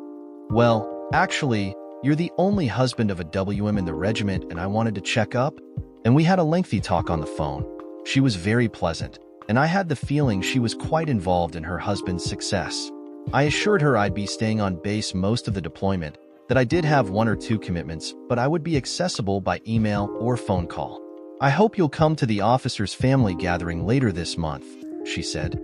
"Well, actually, you're the only husband of a WM in the regiment, and I wanted to check up." And we had a lengthy talk on the phone. She was very pleasant, and I had the feeling she was quite involved in her husband's success. I assured her I'd be staying on base most of the deployment, that I did have 1 or 2 commitments, but I would be accessible by email or phone call. "I hope you'll come to the officers' family gathering later this month," she said.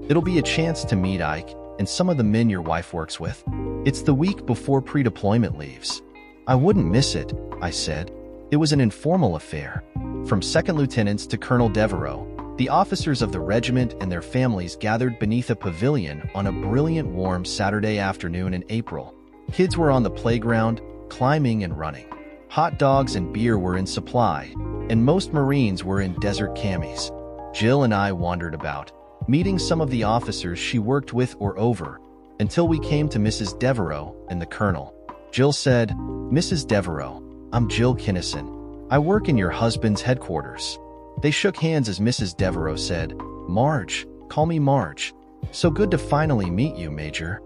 It'll be a chance to meet Ike and some of the men your wife works with. It's the week before pre-deployment leaves. I wouldn't miss it, I said. It was an informal affair. From second lieutenants to Colonel Devereaux, the officers of the regiment and their families gathered beneath a pavilion on a brilliant warm Saturday afternoon in April. Kids were on the playground, climbing and running. Hot dogs and beer were in supply, and most Marines were in desert camis. Jill and I wandered about, meeting some of the officers she worked with or over, until we came to Mrs. Devereaux and the Colonel. Jill said, "Mrs. Devereaux, I'm Jill Kinnison. I work in your husband's headquarters." They shook hands as Mrs. Devereaux said, "Marge, call me Marge. So good to finally meet you, Major."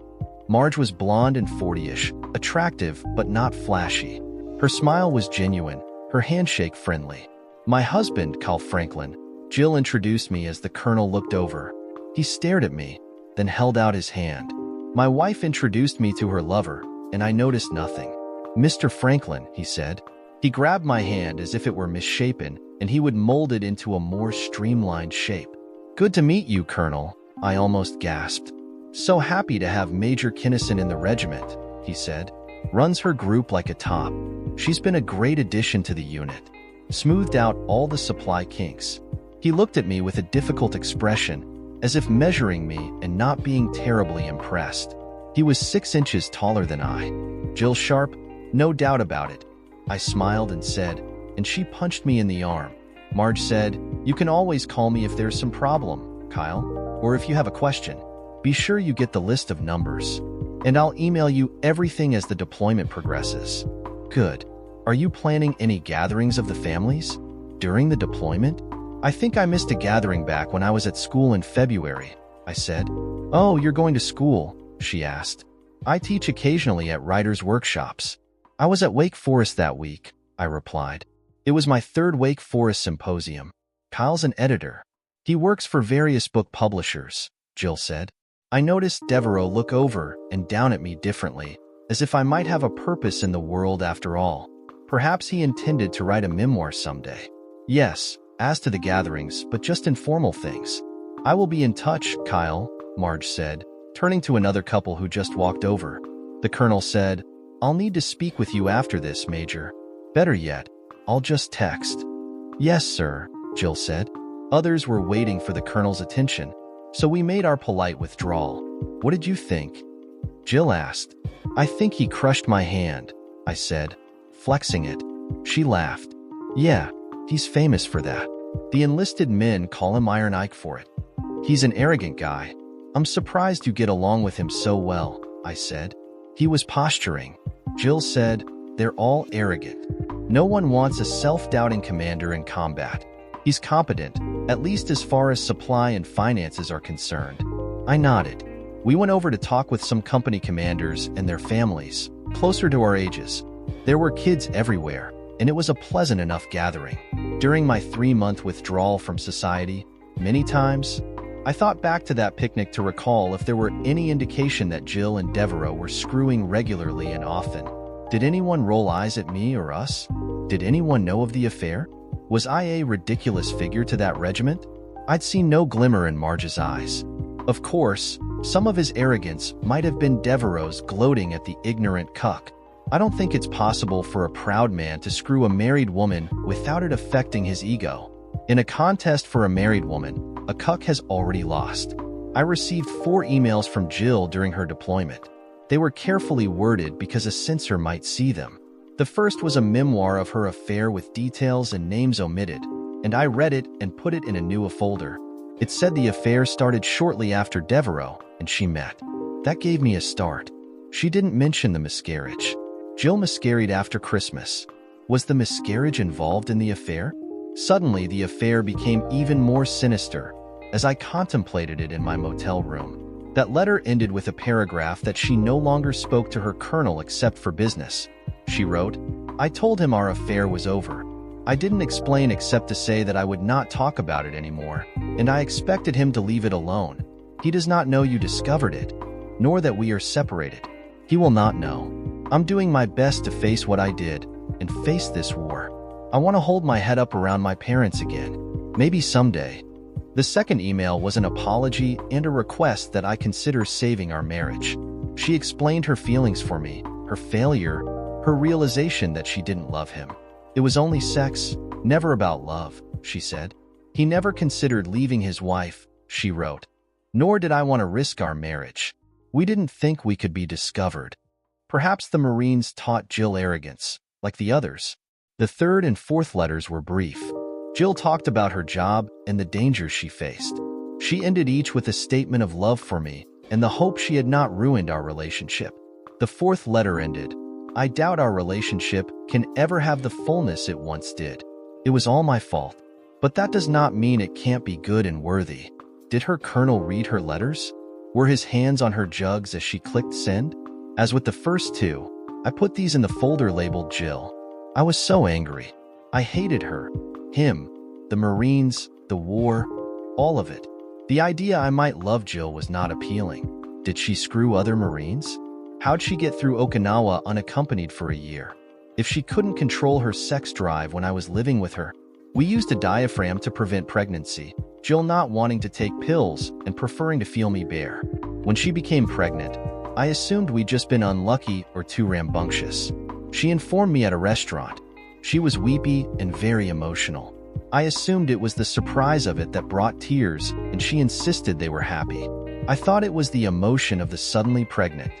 Marge was blonde and 40-ish, attractive but not flashy. Her smile was genuine, her handshake friendly. "My husband, Kyle Franklin," Jill introduced me as the Colonel looked over. He stared at me, then held out his hand. My wife introduced me to her lover, and I noticed nothing. "Mr. Franklin," he said. He grabbed my hand as if it were misshapen, and he would mold it into a more streamlined shape. "Good to meet you, Colonel," I almost gasped. "So happy to have Major Kinnison in the regiment," he said. "Runs her group like a top. She's been a great addition to the unit. Smoothed out all the supply kinks." He looked at me with a difficult expression, as if measuring me and not being terribly impressed. He was 6 inches taller than I. "Jill Sharp? No doubt about it." I smiled and said, and she punched me in the arm. Marge said, "You can always call me if there's some problem, Kyle, or if you have a question. Be sure you get the list of numbers, and I'll email you everything as the deployment progresses." "Good. Are you planning any gatherings of the families during the deployment?" "I think I missed a gathering back when I was at school in February," I said. "Oh, you're going to school?" she asked. "I teach occasionally at writers' workshops. I was at Wake Forest that week," I replied. "It was my 3rd Wake Forest symposium. Kyle's an editor. He works for various book publishers," Jill said. I noticed Devereaux look over and down at me differently, as if I might have a purpose in the world after all. Perhaps he intended to write a memoir someday. "Yes, as to the gatherings, but just informal things. I will be in touch, Kyle," Marge said, turning to another couple who just walked over. The Colonel said, "I'll need to speak with you after this, Major. Better yet, I'll just text." "Yes, sir," Jill said. Others were waiting for the Colonel's attention, so we made our polite withdrawal. "What did you think?" Jill asked. "I think he crushed my hand," I said, flexing it. She laughed. "Yeah, he's famous for that. The enlisted men call him Iron Ike for it. He's an arrogant guy. I'm surprised you get along with him so well," I said. "He was posturing." Jill said, "They're all arrogant. No one wants a self-doubting commander in combat. He's competent, at least as far as supply and finances are concerned." I nodded. We went over to talk with some company commanders and their families, closer to our ages. There were kids everywhere, and it was a pleasant enough gathering. During my 3-month withdrawal from society, many times, I thought back to that picnic to recall if there were any indication that Jill and Devereaux were screwing regularly and often. Did anyone roll eyes at me or us? Did anyone know of the affair? Was I a ridiculous figure to that regiment? I'd seen no glimmer in Marge's eyes. Of course, some of his arrogance might have been Devereaux's gloating at the ignorant cuck. I don't think it's possible for a proud man to screw a married woman without it affecting his ego. In a contest for a married woman, a cuck has already lost. I received 4 emails from Jill during her deployment. They were carefully worded because a censor might see them. The first was a memoir of her affair with details and names omitted, and I read it and put it in a new folder. It said the affair started shortly after Devereaux and she met. That gave me a start. She didn't mention the miscarriage. Jill miscarried after Christmas. Was the miscarriage involved in the affair? Suddenly, the affair became even more sinister as I contemplated it in my motel room. That letter ended with a paragraph that she no longer spoke to her colonel except for business. She wrote, "I told him our affair was over. I didn't explain except to say that I would not talk about it anymore, and I expected him to leave it alone. He does not know you discovered it, nor that we are separated. He will not know. I'm doing my best to face what I did and face this war. I want to hold my head up around my parents again. Maybe someday." The second email was an apology and a request that I consider saving our marriage. She explained her feelings for me, her failure, her realization that she didn't love him. It was only sex, never about love, she said. He never considered leaving his wife, she wrote. Nor did I want to risk our marriage. We didn't think we could be discovered. Perhaps the Marines taught Jill arrogance, like the others. The third and fourth letters were brief. Jill talked about her job and the dangers she faced. She ended each with a statement of love for me and the hope she had not ruined our relationship. The fourth letter ended, I doubt our relationship can ever have the fullness it once did. It was all my fault. But that does not mean it can't be good and worthy. Did her colonel read her letters? Were his hands on her jugs as she clicked send? As with the first two, I put these in the folder labeled Jill. I was so angry. I hated her, him, the Marines, the war, all of it. The idea I might love Jill was not appealing. Did she screw other Marines? How'd she get through Okinawa unaccompanied for a year? If she couldn't control her sex drive when I was living with her, we used a diaphragm to prevent pregnancy, Jill not wanting to take pills and preferring to feel me bare. When she became pregnant, I assumed we'd just been unlucky or too rambunctious. She informed me at a restaurant. She was weepy and very emotional. I assumed it was the surprise of it that brought tears, and she insisted they were happy. I thought it was the emotion of the suddenly pregnant.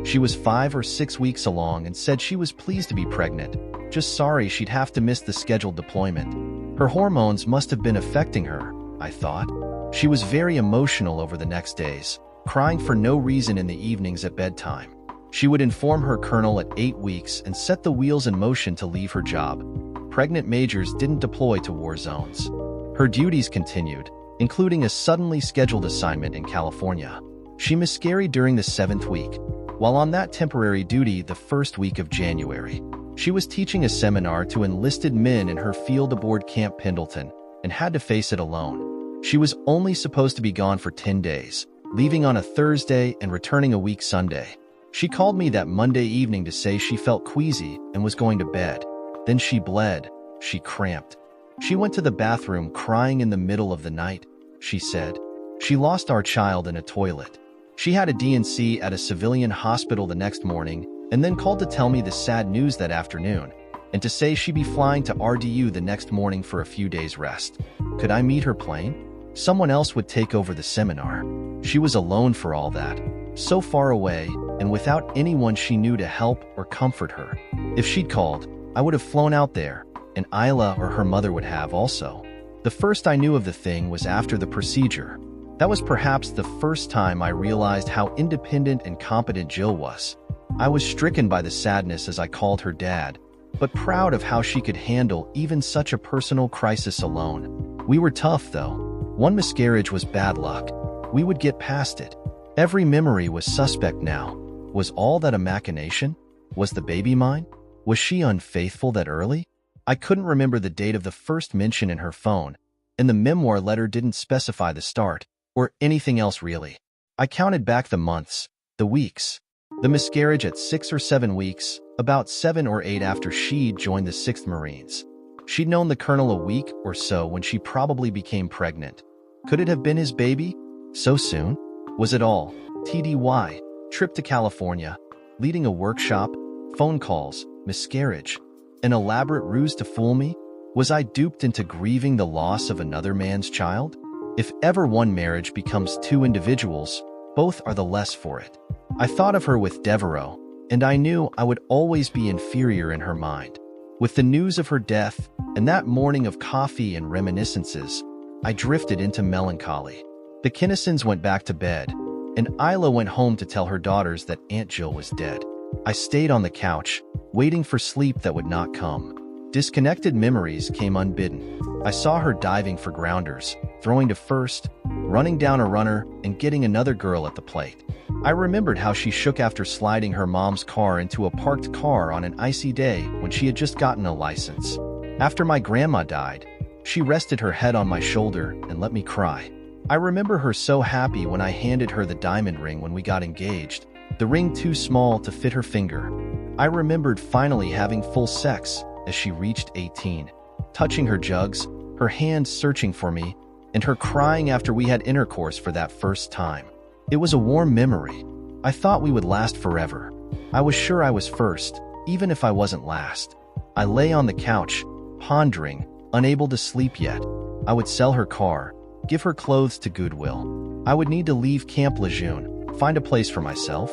She was 5 or 6 weeks along and said she was pleased to be pregnant, just sorry she'd have to miss the scheduled deployment. Her hormones must have been affecting her, I thought. She was very emotional over the next days, crying for no reason in the evenings at bedtime. She would inform her colonel at 8 weeks and set the wheels in motion to leave her job. Pregnant majors didn't deploy to war zones. Her duties continued, including a suddenly scheduled assignment in California. She miscarried during the 7th week. While on that temporary duty the first week of January, she was teaching a seminar to enlisted men in her field aboard Camp Pendleton and had to face it alone. She was only supposed to be gone for 10 days, leaving on a Thursday and returning a week Sunday. She called me that Monday evening to say she felt queasy and was going to bed. Then she bled. She cramped. She went to the bathroom crying in the middle of the night, she said. She lost our child in a toilet. She had a D&C at a civilian hospital the next morning and then called to tell me the sad news that afternoon and to say she'd be flying to RDU the next morning for a few days' rest. Could I meet her plane? Someone else would take over the seminar. She was alone for all that, so far away and without anyone she knew to help or comfort her. If she'd called, I would have flown out there, and Isla or her mother would have also. The first I knew of the thing was after the procedure. That was perhaps the first time I realized how independent and competent Jill was. I was stricken by the sadness as I called her dad, but proud of how she could handle even such a personal crisis alone. We were tough, though. One miscarriage was bad luck. We would get past it. Every memory was suspect now. Was all that a machination? Was the baby mine? Was she unfaithful that early? I couldn't remember the date of the first mention in her phone, and the memoir letter didn't specify the start, or anything else really. I counted back the months, the weeks. The miscarriage at 6 or 7 weeks, about 7 or 8 after she joined the 6th Marines. She'd known the colonel a week or so when she probably became pregnant. Could it have been his baby? So soon? Was it all TDY, trip to California, leading a workshop, phone calls, miscarriage, an elaborate ruse to fool me? Was I duped into grieving the loss of another man's child? If ever one marriage becomes 2 individuals, both are the less for it. I thought of her with Devereaux, and I knew I would always be inferior in her mind. With the news of her death and that morning of coffee and reminiscences, I drifted into melancholy. The Kinnisons went back to bed, and Isla went home to tell her daughters that Aunt Jill was dead. I stayed on the couch, waiting for sleep that would not come. Disconnected memories came unbidden. I saw her diving for grounders, throwing to first, running down a runner, and getting another girl at the plate. I remembered how she shook after sliding her mom's car into a parked car on an icy day when she had just gotten a license. After my grandma died, she rested her head on my shoulder and let me cry. I remember her so happy when I handed her the diamond ring when we got engaged, the ring too small to fit her finger. I remembered finally having full sex as she reached 18, touching her jugs, her hands searching for me, and her crying after we had intercourse for that first time. It was a warm memory. I thought we would last forever. I was sure I was first, even if I wasn't last. I lay on the couch, pondering, unable to sleep yet. I would sell her car, give her clothes to Goodwill. I would need to leave Camp Lejeune, find a place for myself.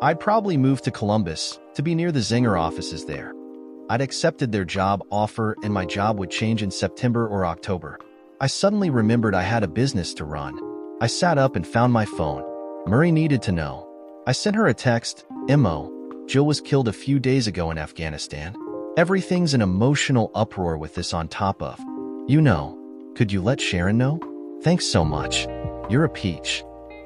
I'd probably move to Columbus to be near the Zinger offices there. I'd accepted their job offer and my job would change in September or October. I suddenly remembered I had a business to run. I sat up and found my phone. Murray needed to know. I sent her a text, "Mo, Jill was killed a few days ago in Afghanistan. Everything's an emotional uproar with this on top of. You know, could you let Sharon know? Thanks so much. You're a peach."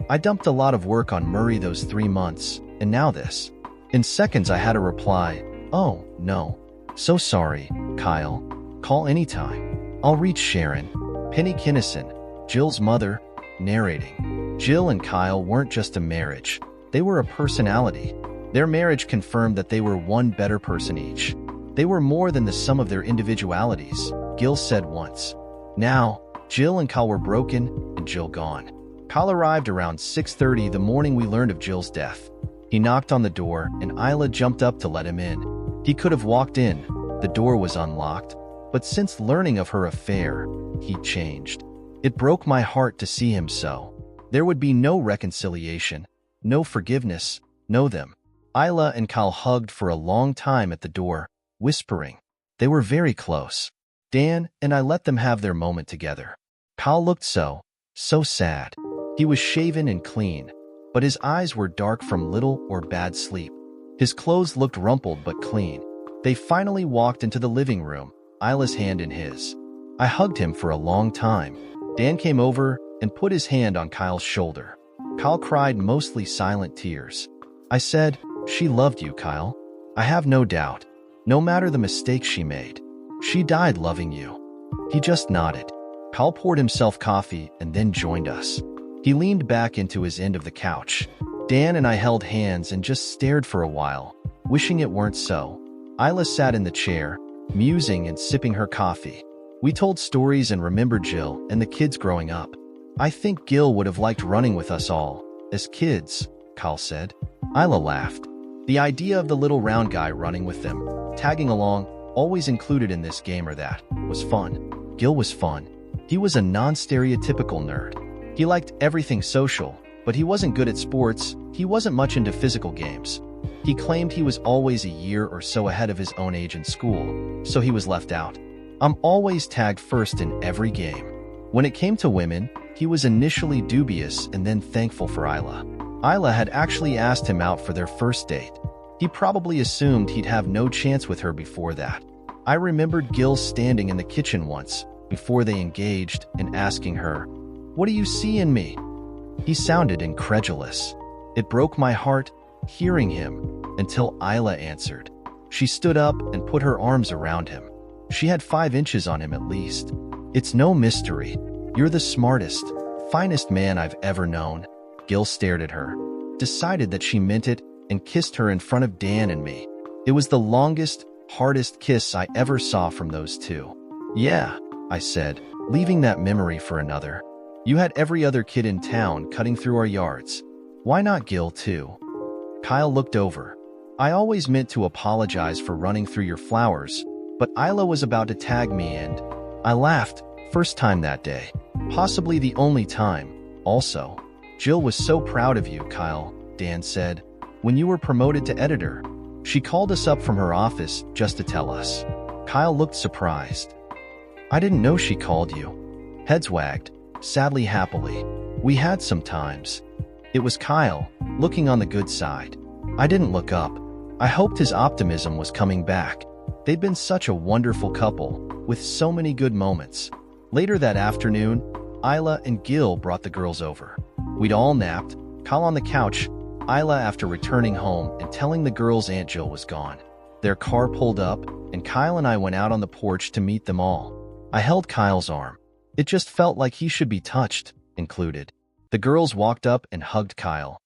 I dumped a lot of work on Murray those 3 months, and now this. In seconds I had a reply, "Oh, no. So sorry, Kyle. Call anytime. I'll reach Sharon." Penny Kinnison, Jill's mother, narrating. Jill and Kyle weren't just a marriage. They were a personality. Their marriage confirmed that they were one better person each. They were more than the sum of their individualities, Gil said once. Now, Jill and Kyle were broken and Jill gone. Kyle arrived around 6:30 the morning we learned of Jill's death. He knocked on the door and Isla jumped up to let him in. He could have walked in. The door was unlocked. But since learning of her affair, he changed. It broke my heart to see him so. There would be no reconciliation, no forgiveness, no them. Isla and Kyle hugged for a long time at the door, whispering. They were very close. Dan and I let them have their moment together. Kyle looked so sad. He was shaven and clean, but his eyes were dark from little or bad sleep. His clothes looked rumpled but clean. They finally walked into the living room, Isla's hand in his. I hugged him for a long time. Dan came over and put his hand on Kyle's shoulder. Kyle cried mostly silent tears. I said, "She loved you, Kyle. I have no doubt. No matter the mistakes she made. She died loving you." He just nodded. Kyle poured himself coffee and then joined us. He leaned back into his end of the couch. Dan and I held hands and just stared for a while, wishing it weren't so. Isla sat in the chair, musing and sipping her coffee. We told stories and remembered Jill and the kids growing up. "I think Gil would have liked running with us all, as kids," Kyle said. Isla laughed. The idea of the little round guy running with them, tagging along, always included in this game or that, was fun. Gil was fun. He was a non-stereotypical nerd. He liked everything social, but he wasn't good at sports. He wasn't much into physical games. He claimed he was always a year or so ahead of his own age in school, so he was left out. I'm always tagged first in every game. When it came to women, he was initially dubious and then thankful for Isla. Isla had actually asked him out for their first date. He probably assumed he'd have no chance with her before that. I remembered Gil standing in the kitchen once, before they engaged, and asking her, "What do you see in me?" He sounded incredulous. It broke my heart, hearing him, until Isla answered. She stood up and put her arms around him. She had 5 inches on him at least. "It's no mystery. You're the smartest, finest man I've ever known." Gil stared at her, decided that she meant it, and kissed her in front of Dan and me. It was the longest, hardest kiss I ever saw from those two. "Yeah," I said, leaving that memory for another. "You had every other kid in town cutting through our yards. Why not Gil too?" Kyle looked over. "I always meant to apologize for running through your flowers, but Isla was about to tag me and..." I laughed. First time that day. Possibly the only time. Also, "Jill was so proud of you, Kyle," Dan said. "When you were promoted to editor, she called us up from her office just to tell us." Kyle looked surprised. "I didn't know she called you." Heads wagged, sadly happily. "We had some times." It was Kyle, looking on the good side. I didn't look up. I hoped his optimism was coming back. They'd been such a wonderful couple, with so many good moments. Later that afternoon, Isla and Gil brought the girls over. We'd all napped, Kyle on the couch, Isla after returning home and telling the girls Aunt Jill was gone. Their car pulled up, and Kyle and I went out on the porch to meet them all. I held Kyle's arm. It just felt like he should be touched, included. The girls walked up and hugged Kyle.